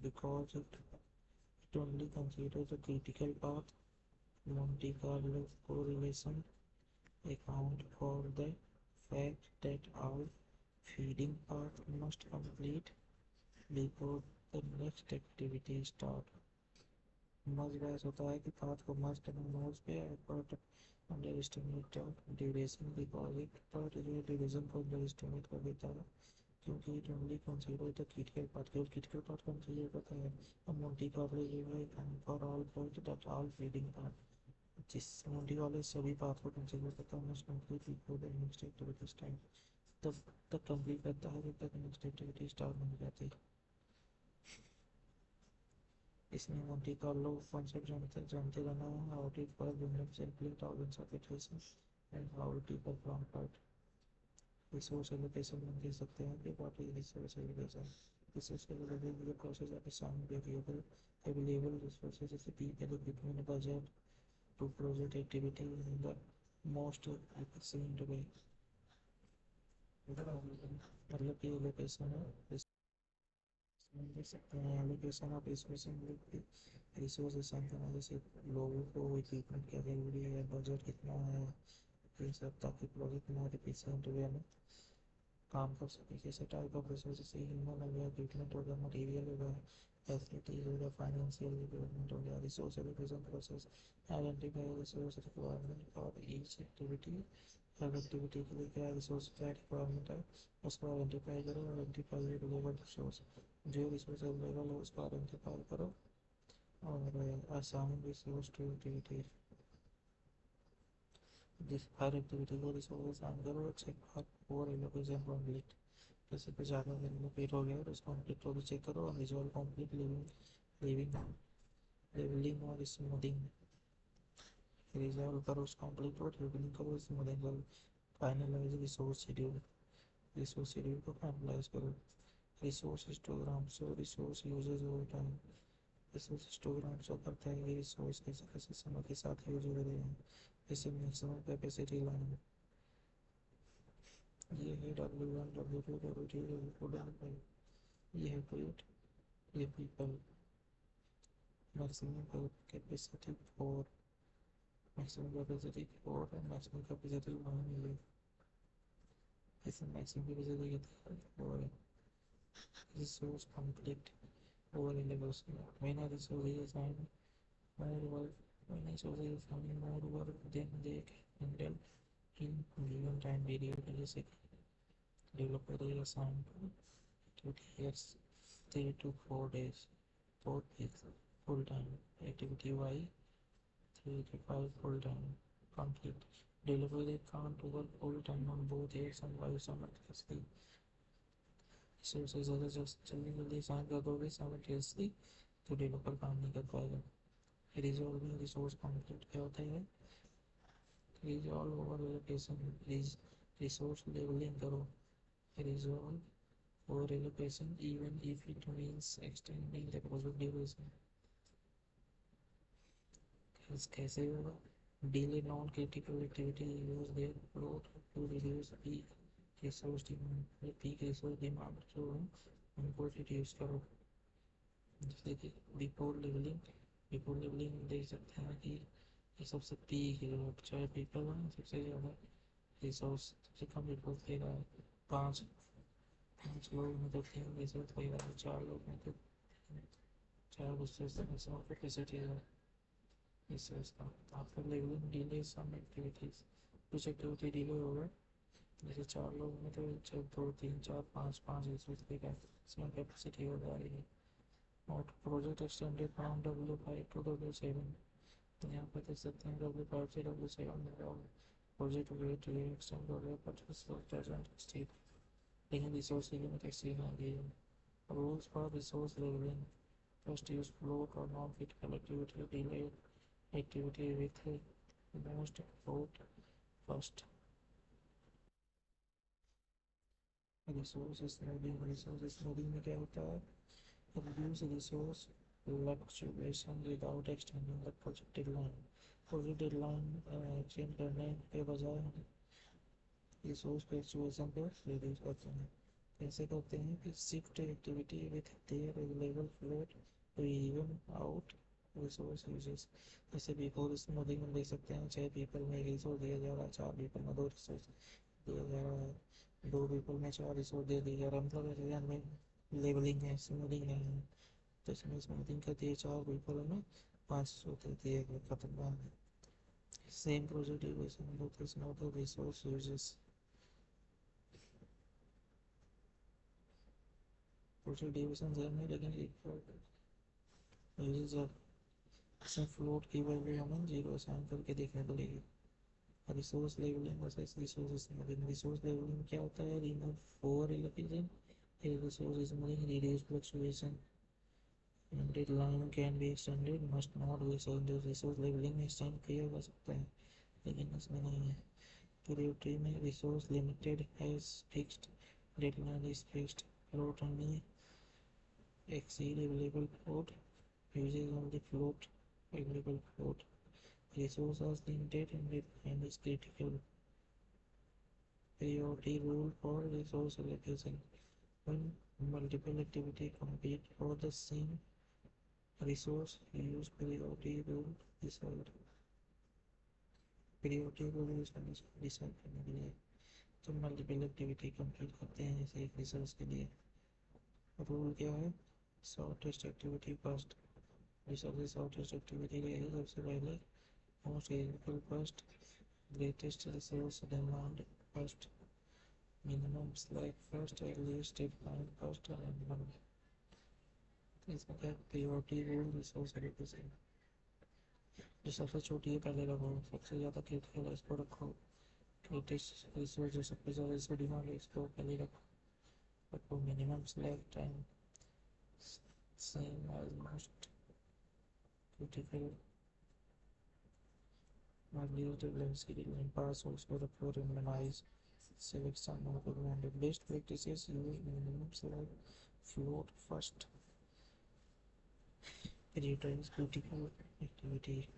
because it only considers the critical path. Monte Carlo correlation account for the fact that all feeding paths must complete before the next activity starts. Merge bias होता है कि path को मर्ज करना nodes पे, but under estimate duration because it, पर जो duration को under estimate कर देता है क्योंकि it only consider the critical path, केवल क्रिटिकल पाथ कंसीडर करता है। अब मोंटी कार्लो जो है for all point that all feeding path, जिस मोंटी वाले सभी पाथ को कंसीडर करता है must complete before the next activity start. तब तक कंप्लीट करता है जब तक नेक्स्ट एक्टिविटी स्टार्ट नहीं जाती। इसमें मोंटी कार्लो कॉन्सेप्ट जानते रहना है, how to perform simply thousands of iterations and how to perform part। Resource allocation में दे सकते हैं कि what is resource allocation. Resource allocation is the process of assigning variable available resources जैसे people, equipment, budget to project activity in the most efficient way. मतलब कि allocation है, देख सकते हैं एलोकेशन ऑफ रिसोर्स असाइन करना, जैसे लोगों को इक्विपमेंट क्या जरूरी है, बजट कितना है, ये सब, ताकि प्रोजेक्ट मोर एफिशिएंट वे में काम कर सके। जैसे टाइप ऑफ रिसोर्स जैसे ह्यूमन हो गया, इक्विपमेंट हो गया, मटेरियल हो गया, फैसिलिटीज हो गया, फाइनेंशियल डेवलपमेंट हो गया। Resource allocation process identify resource requirement for each activity. हर एक्टिविटी के लिए क्या रिसोर्स क्या रिक्वायरमेंट है उसको आइडेंटिफाई करो। आइडेंटिफाई अवेलेबल रिसोर्स, जो रिसोर्स अवेलेबल है उसको आइडेंटिफाई करो और असाइन रिसोर्स टू एक्टिविटी। जिस हर एक्टिविटी को रिसोर्स असाइन करो चेक फॉर एलोकेशन कॉम्प्लीट। जैसे कुछ ज़्यादा एलोकेट हो गया तो उसको कम्प्लीट को भी चेक करो और रिजॉल्व कम्प्लीट लिविंग लेवलिंग और स्मूथिंग। रिजॉल्व करो उसको कम्प्लीट और लेवलिंग करो स्मूथिंग करो। फाइनलाइज रिसोर्स शेड्यूल को फाइनलाइज करो। Resource histogram show resource usage over time. Resource histogram show करता है कि रिसोर्स कैसे कैसे समय के साथ यूज हो रहे हैं। जैसे मैक्सिमम कैपेसिटी लाइन, ये है W1, W2, W3, W4, W5। ये है वेट, ये people. Maximum capacity 4, maximum capacity 4 है, मैक्सिमम कैपेसिटी 1 है। इसे मैक्सिमम कैपेसिटी कहते हैं 4 है। Resource conflict over elevation, when a resource is assigned more work, when a resource is assigned more work than they can handle in given time period। जैसे developer is assigned to years 3 to 4 days, 4 weeks full time activity y 3 to 5 full time conflict। Developer they can't work full time on both x and y simultaneously। Resources अगर जल्दी जल्दी assign कर दोगे simultaneously तो developer काम नहीं कर पाएगा। रिजॉल्विंग रिसोर्स कॉन्फ्लिक्ट क्या होता है, resolve over allocation, resource levelling करो। Resolve over allocation even if it means extending the project duration. कैसे होगा, delay non critical activity use their float to reduce peak resource demand. Peak resource demand जो है उनको reduce करो। जैसे कि before levelling देख सकते हैं कि ये सबसे पीक है, चाहे पीपल है सबसे ज़्यादा रिसोर्स सबसे कम रिसोर्स दे रहा है। पाँच पाँच लोग में तो 3 रिसोर्स दे रहा है, 4 लोग में तो 4 रिसोर्स कैपेसिटी है रिसोर्स का। आफ्टर लेवलिंग डिले सम एक्टिविटीज़, कुछ एक्टिविटी डिले हो गए, जैसे 4 लोग में तो जब 2 3 4 5 5 रिसोर्स देगा इसमें कैपेसिटी हो जा रही है। और project extended from W5 to W7, तो यहाँ पर देख सकते हैं W5 से W7 में प्रोजेक्ट वेट एक्सटेंड हो गया बट प्रेजेंट स्टेट, लेकिन रिसोर्स की लिमिट एक्सीड हो गई है। Rules for resource levelling, first use float और non critical activity, delay activity with most float first. Resource smoothing में क्या होता है? Reduce resource fluctuation without extending the project deadline. Project deadline extend करने के बजाय हम रिसोर्स फ्लक्चुएशन को रिड्यूस करते हैं। कैसे करते हैं कि shift activity with their available float to even out resource usages. जैसे बिफोर स्मूथिंग में देख सकते हैं 6 पीपल में 1 रिसोर्स दिया जा रहा है, 4 पीपल में 2 रिसोर्स दिया जा रहा है, 2 पीपल में 4 रिसोर्स दे दिया जा रहा है। मतलब ऐसे में लेवलिंग है, स्मूथिंग नहीं है। तो इसमें स्मूथिंग करती है 4 पीपल में 500 देती है खत्म। Same project duration both smooth resource uses. Project duration same है लेकिन यूजेस इसमें फ्लोट की वैल्यू हमें 0 असाइन करके देखने पड़ेगी। Resource levelling versus resource smoothing. Resource levelling क्या होता है? Remove 4 allocation, resource smoothing reduce fluctuation. Deadline can be extended, must not be extended. Resource levelling में एक्सटेंड किया जा सकता है लेकिन इसमें नहीं है। प्रायोरिटी में resource limited has fixed, deadline is fixed, float only exceed available float, uses only float available float, resource are limited and deadline is critical. Priority rule for resource allocation, when multiple activity compete for the same resource, use priority rule decide। priority rule decide करने के लिए तो multiple activity complete करते हैं जैसे एक resource के लिए, रूल क्या है? Shortest activity first. Resource shortest activity रहेगी सबसे पहले, most useful first, greatest resource demand first, minimum slack first, earliest deadline first और मिनिमम। इसमें क्या प्रायोरिटी रूल रिसोर्स एलोकेशन, जो सबसे छोटी है पहले रखो, सबसे ज़्यादा क्रिटिकल है इसको रखो, ग्रेटेस्ट रिसोर्स जो सबसे ज़्यादा इसको डिमांड है इसको पहले रखो, minimum slack time same as most critical, earlier deadline scheduling pass also the floor and minimize selection of recommended best practices, use minimum select float first, prioritize critical activity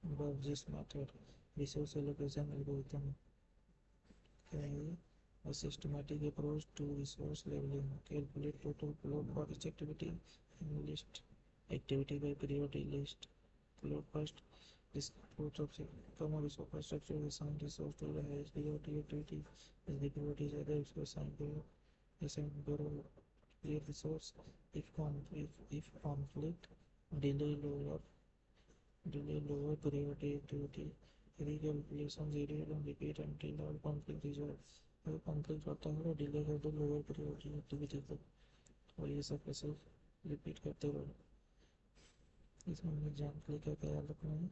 above this method, resource allocation algorithm, a systematic approach to resource leveling, calculate total float for each activity and list activity by priority list float first. This approach of COCOMO resource structure is assigned resource to the highest priority activity as the priority is either assigned clear resource. If conflict, delay lower priority activity, recalculation period and repeat until all conflict resolves। अगर conflict होता है तो delay कर दो lower priority activity को और ये सब ऐसे रिपीट करते रहो। इसमें हमें एग्जाम्पल क्या ख्याल रखना है?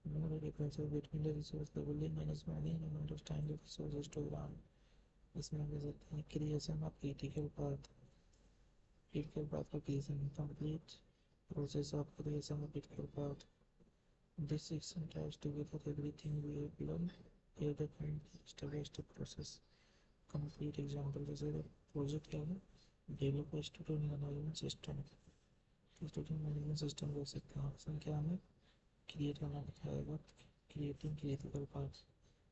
No differences between the resource leveling and spanning and understand the resources to run। इसमें दे सकते हैं क्रिएशन ऑफ critical path का creation, complete process of creation of critical path। This section ties together everything we have learned here, the step by step process। complete example जैसे project क्या है? Develop student management system, student management system देख सकते हैं। Option क्या हमें create करना दिखाएगा, क्रिएटिंग क्रिटिकल पाथ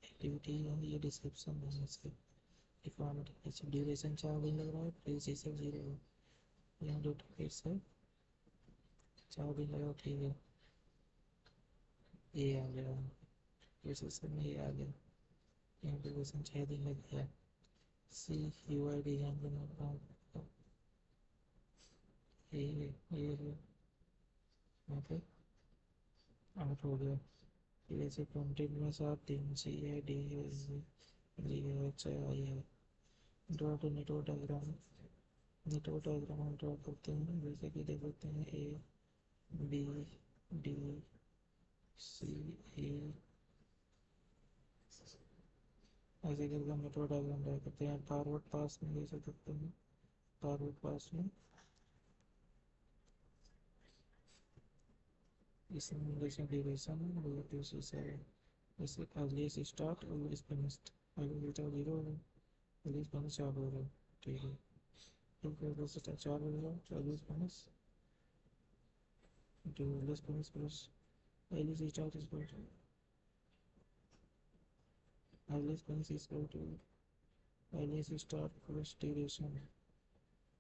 एक्टिविटी है, ये डिस्क्रिप्शन है इसके रिक्वायरमेंट। ड्यूरेशन 4 दिन लग रहा है, प्रेसिशन 0 है, यहाँ डेटा फिर से 4 दिन लगा, ठीक है। ए आ गया, फिर सिस्टम में ए आ गया, यहाँ पे क्वेश्चन 6 दिन लग गया। सी यू आई डी यहाँ पे ए यहाँ पे आउट हो गया। फिर ऐसे कंटेंट में 7 दिन सी आई डी एच आई है। ड्रॉ टू नेटवर्क डायग्राम हम ड्रॉ करते हैं, जैसे कि देख सकते हैं ए बी डी सी ए, ऐसे करके हम नेटवर्क डायग्राम ड्रॉ करते हैं। फॉरवर्ड पास में जैसे करते हैं, फॉरवर्ड पास में इसमें जैसे ड्यूरेशन रिलेटिव से जैसे earliest start earliest finished, earliest start 0 earliest finish 4 हो रहा है, ठीक है। ठीक है, अर्लीस्ट स्टार्ट 4 हो रहा है, अर्लीस्ट फिनिश जो earliest finish plus earliest start is equal to earliest finish is equal to earliest start plus duration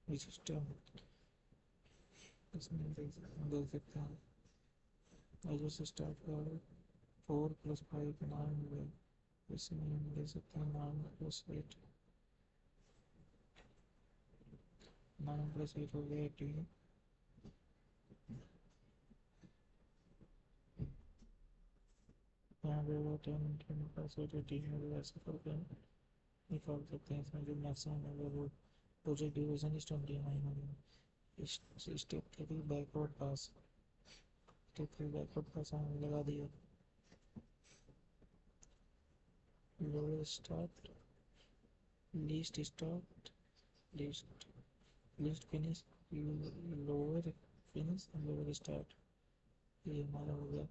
system. इसमें देख सकते हैं अर्लीस्ट स्टार्ट का 4 + 5 9 हो गया, इसमें हम देख सकते हैं 9 + 8 हो गया 18। यहाँ पे 10 + 18 हो गया, ऐसे करके हम निकाल सकते हैं। इसमें जो मैक्सिमम है वो प्रोजेक्ट ड्यूरेशन इज 29 हो गया। स्टेप 3 बैकवर्ड पास, स्टेप 3 बैकवर्ड पास हमने लगा दिया। Lower start least start least finish lower finish lower start, ये हमारा हो गया।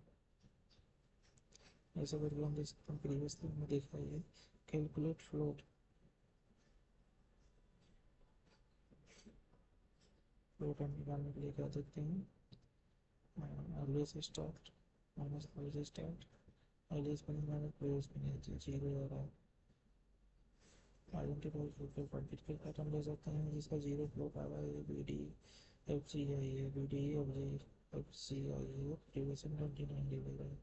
ऐसा करके हम देख सकते हैं, प्रीवियसली हमने देखा है। कैलकुलेट फ्लोट हम निकालने के लिए क्या देखते हैं, earliest start minus earliest start earliest finish minus previous finish 0 आ रहा है। आइडेंटिफाई फ्लोट कॉन्फ्लिक्ट के साथ हम ले सकते हैं, जिसका 0 फ्लोट आ रहा है बी डी एफ सी आई है, बी डी एफ सी आई है, प्रीवियस 29 लेगा है।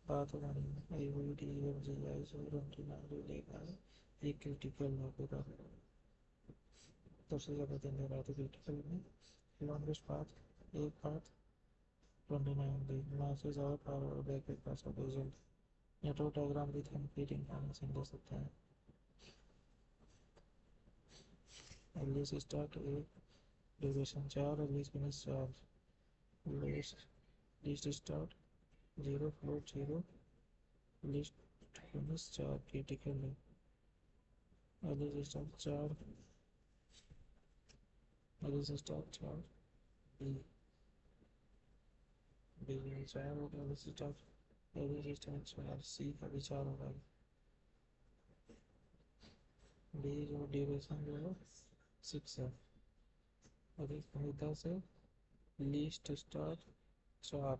बात हमारी आई बी डी एफ सी आई से 29 लेगा है, एक क्रिटिकल है पूरा, सबसे ज़्यादा दिन रहा था क्रिटिकल में। लॉन्गेस्ट पाथ एक पाथ 29 डे मैसेज और पावर बैक के पास of result network diagram with complete information दे सकते हैं। Earliest start 1 duration 4 earliest finish 4 least start 0 float 0 least finish 4 critical है। Earliest start 4 earliest start 4 B 4 होगा, अर्लीस्ट स्टार्ट 4 सी का भी 4 होगा। बी जो ड्यूरेशन जो है 6 है, और इसमें 10 है। Least start 4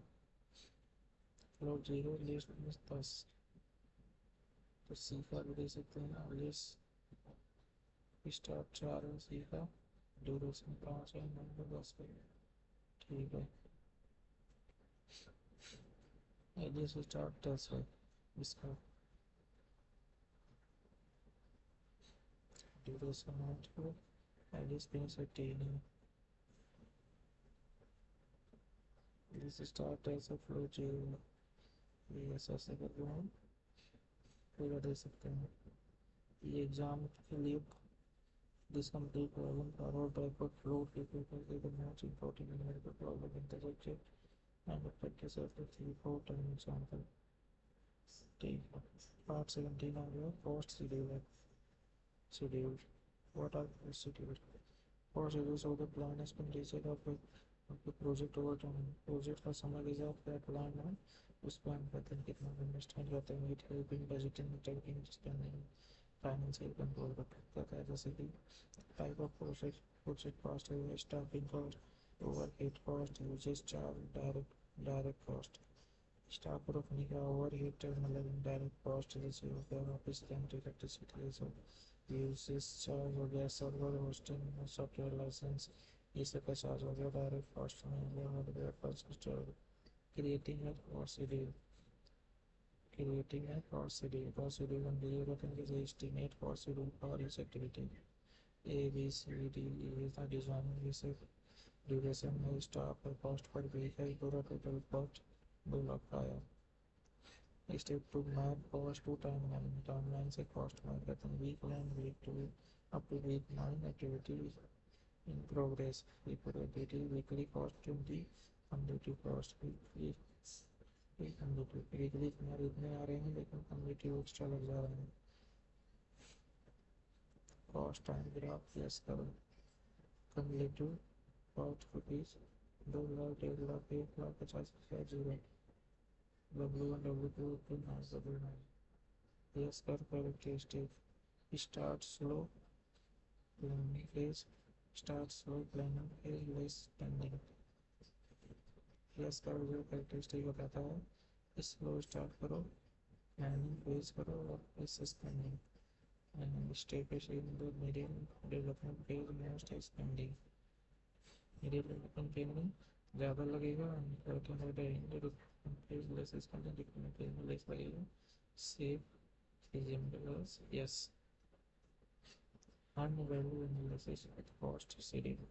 float 0 least finish 10, तो सी का भी दे सकते हैं। अर्लीस्ट स्टार्ट 4 है सी का, ड्यूरेशन 5 है, नंबर 10 है, ठीक है। अर्लीस्ट स्टार्ट 10 है इसका, ड्यूरेशन 8 है, अर्लीस्ट फिनिश 18 है। अर्लीस्ट स्टार्ट ऐसा फ्लो 0 है, ये ऐसा करके हम पूरा दे सकते हैं। ये एग्जाम के लिए this complete problem forward backward float equation is the most important numerical problem in the subject and the practice of the 3-4 term example. Take part 17 of your cost schedule. What are the schedule? Cost schedules of the plan expenditure of the project over time. Project का समय के साथ क्या plan है, उस plan का दिन कितना इन्वेस्टमेंट करते हैं, it help in budgeting, tracking, spending, financial control करता है। जैसे कि टाइप ऑफ प्रोजेक्ट कॉस्ट है, staffing cost, overhead cost, uses charge, direct cost. Staff को रखने का ओवरहेड मतलब इनडायरेक्ट कॉस्ट, जैसे हो गया office rent, electricity, uses charge हो गया, सर्वर होस्टिंग, सॉफ्टवेयर लाइसेंस, इससे 50,000 डायरेक्ट कॉस्ट में creating a cost schedule. Creating a cost schedule. Cost schedule and everything is estimate cost schedule for each activity. A, B, C, D, E is the design research duration है staff और cost per week है पूरा total cost 2 lakh का आया. Step to map cost to timeline. Timeline से cost map करते हैं week 1 week 2 up to week 9 activity in progress. Activity weekly cost 20 cumulative cost weekly weekly हमारे इतने आ रहे हैं लेकिन cumulative एक्स्ट्रा लग जा रहे हैं. Cost टाइम ग्राफ यस करो. Cumulative cost rupees 2 lakh 1 lakh 1 lakh 50,000 zero W1 W2 to 9 W9 yes कर characteristic start slow planning phase start slow planning phase less spending yes करो जो characteristic बताता है स्लो स्टार्ट करो प्लानिंग फेज करो और less spending and step is in the medium development phase most spending medium development phase में ज़्यादा लगेगा phase less spending development phase में less लगेगा save reasonable yes and value analysis with cost schedule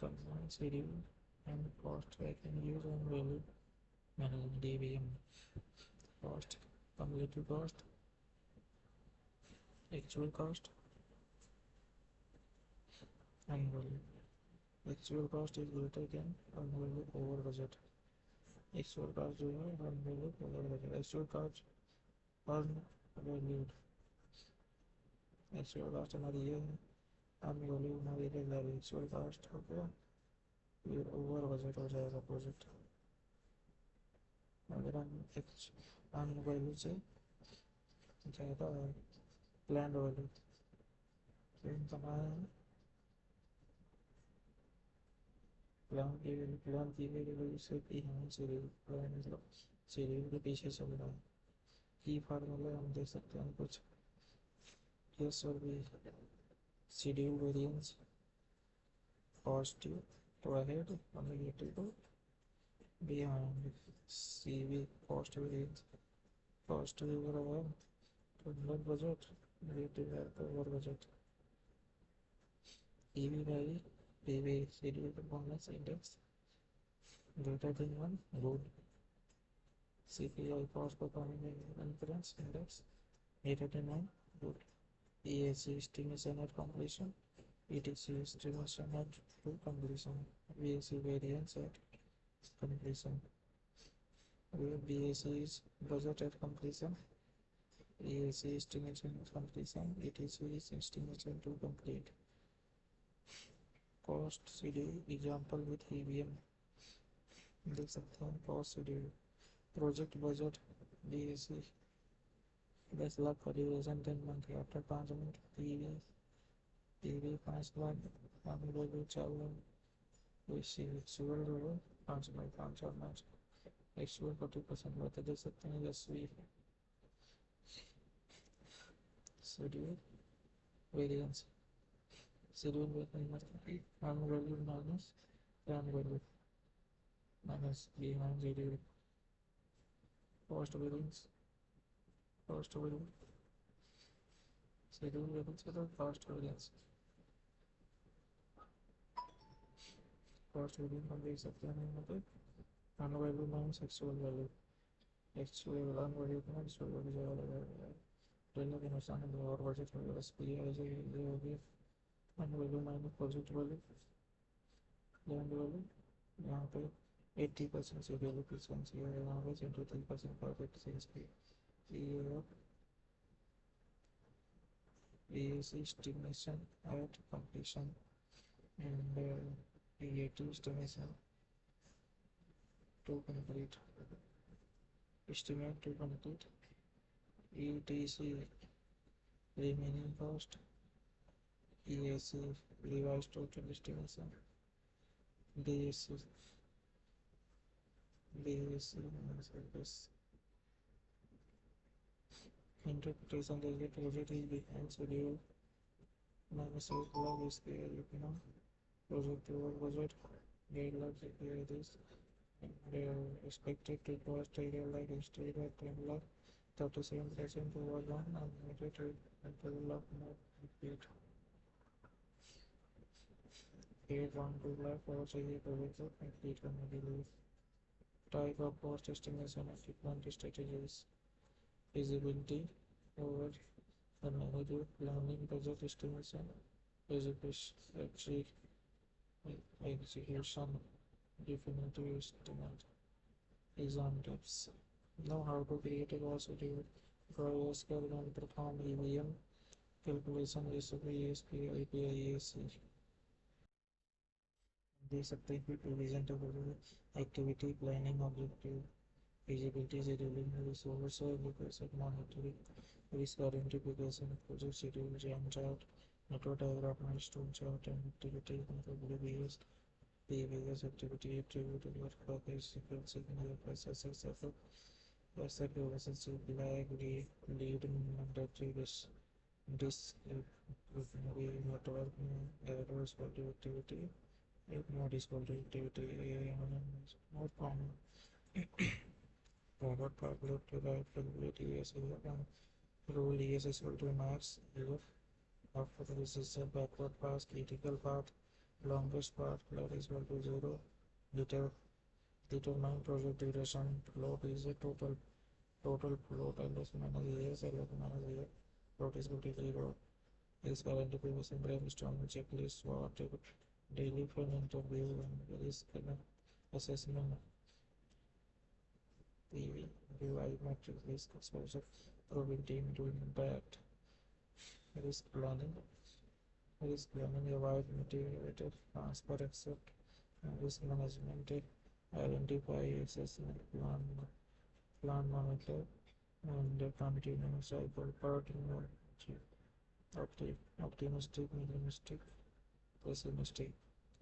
combine schedule and cost I can use and value managing DVM cost cumulative cost actual cost and value. Actual cost is greater than value over budget. Actual cost जो है value over budget. Actual cost unvalued. Actual cost हमारी ये है unvalued हमारी ये value. Actual cost हो गया फिर over budget हो जाएगा प्रोजेक्ट. अगर हम unvalued से ज़्यादा planned value तो हम कमाए प्लान की गई वजह से कि हमें शेड्यूल प्लान मतलब शेड्यूल के पीछे चल रहा है. की फार्मूला हम देख सकते हैं कुछ यस और भी schedule variance positive to ahead और negative to behind. C V cost variance positive over तो अंडर बजट नेगेटिव है तो over budget. E V value PV schedule performance index greater than 1 good. CPI cost performance inference index greater than 1 good. EAC estimation at completion ETC estimation at to completion. VAC variance at completion. BAC is budget at completion. EAC estimation at completion. ETC is estimation to complete. Cost schedule example with EVM देख सकते हैं. Cost schedule project budget BSC 10 lakh का duration 10 month after 5 minute PV PV 5 lakh unroll 4 lakh वैसे actual role 5 lakh 5 और 5 actual 40% रहते देख सकते हैं. यशवी शेड्यूल वेरिएंस शेड्यूल मतलब earned value minus plan value minus behind schedule cost variance schedule variance का कॉस्ट वेरिएंस हम देख सकते हैं मतलब earned value minus actual value earned value का एक्चुअल वैल्यू ज़्यादा लगाया ट्रेलर के नुकसान और बजट में बस पी आई से ये हो गया. Earned value minus positive value land value यहाँ पे 80% से वैल्यू फ्रीक्वेंसी है यहाँ पे 73% परफेक्ट सेंस की estimation at completion and PAT estimation to complete estimate to complete ETC remaining cost EAC revised total estimation DAC service interpretation that the project is behind schedule minus 8 log SPI, project over budget, guidelines API this, and expected to cost area like instead of 10 lakh, 37% over 1, and limited and 12 lakh more repeat. 812 lakh for चाहिए project को complete करने के लिए. Type of cost estimation of different strategies. Feasibility over the negative planning budget estimation. Execution definitive estimate is on tips. Know how to create a positive draw scale and perform EVM calculation recipe ESP API ASC. दे सकते हैं कि provision activity planning objective feasibility scheduling resource allocation monitoring risk identification project schedule Gantt chart network diagram milestone chart and activity behaviors activity attributed work progress sequencing processes asset relationship lag lead mandatory network errors productivity more is productivity more common forward calculate to right calculate ES rule ES is equal to max here after this is a backward pass critical path longest path float is equal to 0 determine project duration float is a total float ls minus ES ls minus ES float is equal to 0 is current previous brainstorm checklist what daily for an interview and risk assessment the UI metric risk exposure probability into impact risk planning avoid motivated transfer accept risk management identify assessment plan monitor and continue cycle part optimistic minimalistic pessimistic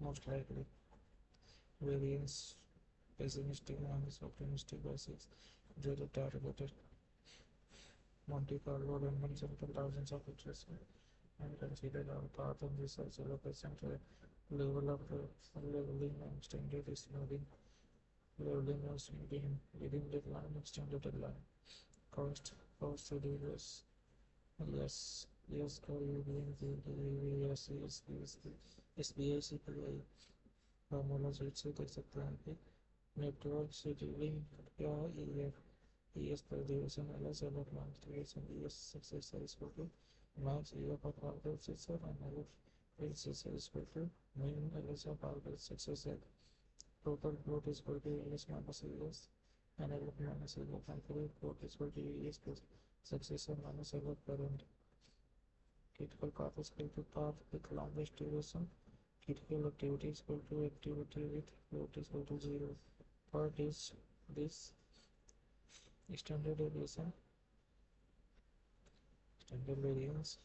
most likely variance pessimistic minus optimistic by 6 zero targeted Monte Carlo random sample thousands of iterations and consider our path and research allocation level of leveling and standard is moving leveling and smoothing within deadline extended deadline cost reduces yes SBI formula switch से कर सकते हैं कि network scheduling या ES per duration LS over multiplication ES successor is equal to max EF of output successor and LF successor is equal to min LS of output successor. Total float is equal to LS minus ES and LF minus EF and total float is equal to ES plus successor minus LF current. Critical path is equal to path with longest duration. Critical activity is equal to activity with float is equal to 0. Part is this standard deviation, standard variance,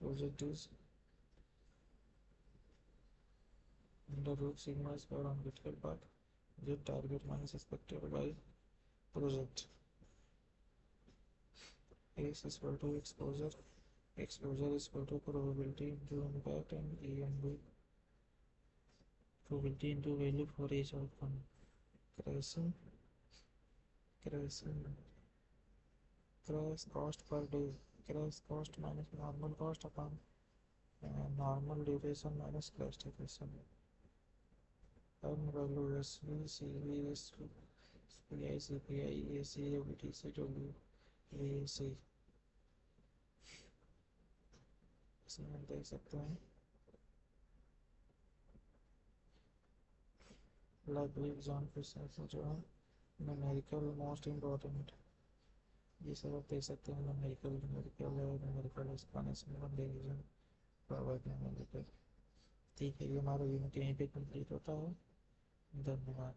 objectives, under root sigma square on critical path, get target minus expected by project. X is equal to exposure is equal to probability into impact and EMB probability into value for each outcome. Crashing crash cost per day, crash cost minus normal cost upon normal duration minus crash duration. And value SV, CV, SV, SPI, CPI, ESC, BTC, VAC. इसमें देख सकते हैं library exam question जो है numerical most important ये सब आप देख सकते हैं numerical explanation division forward numerical. ठीक है, ये हमारा यूनिट यहीं पे कंप्लीट होता है. धन्यवाद.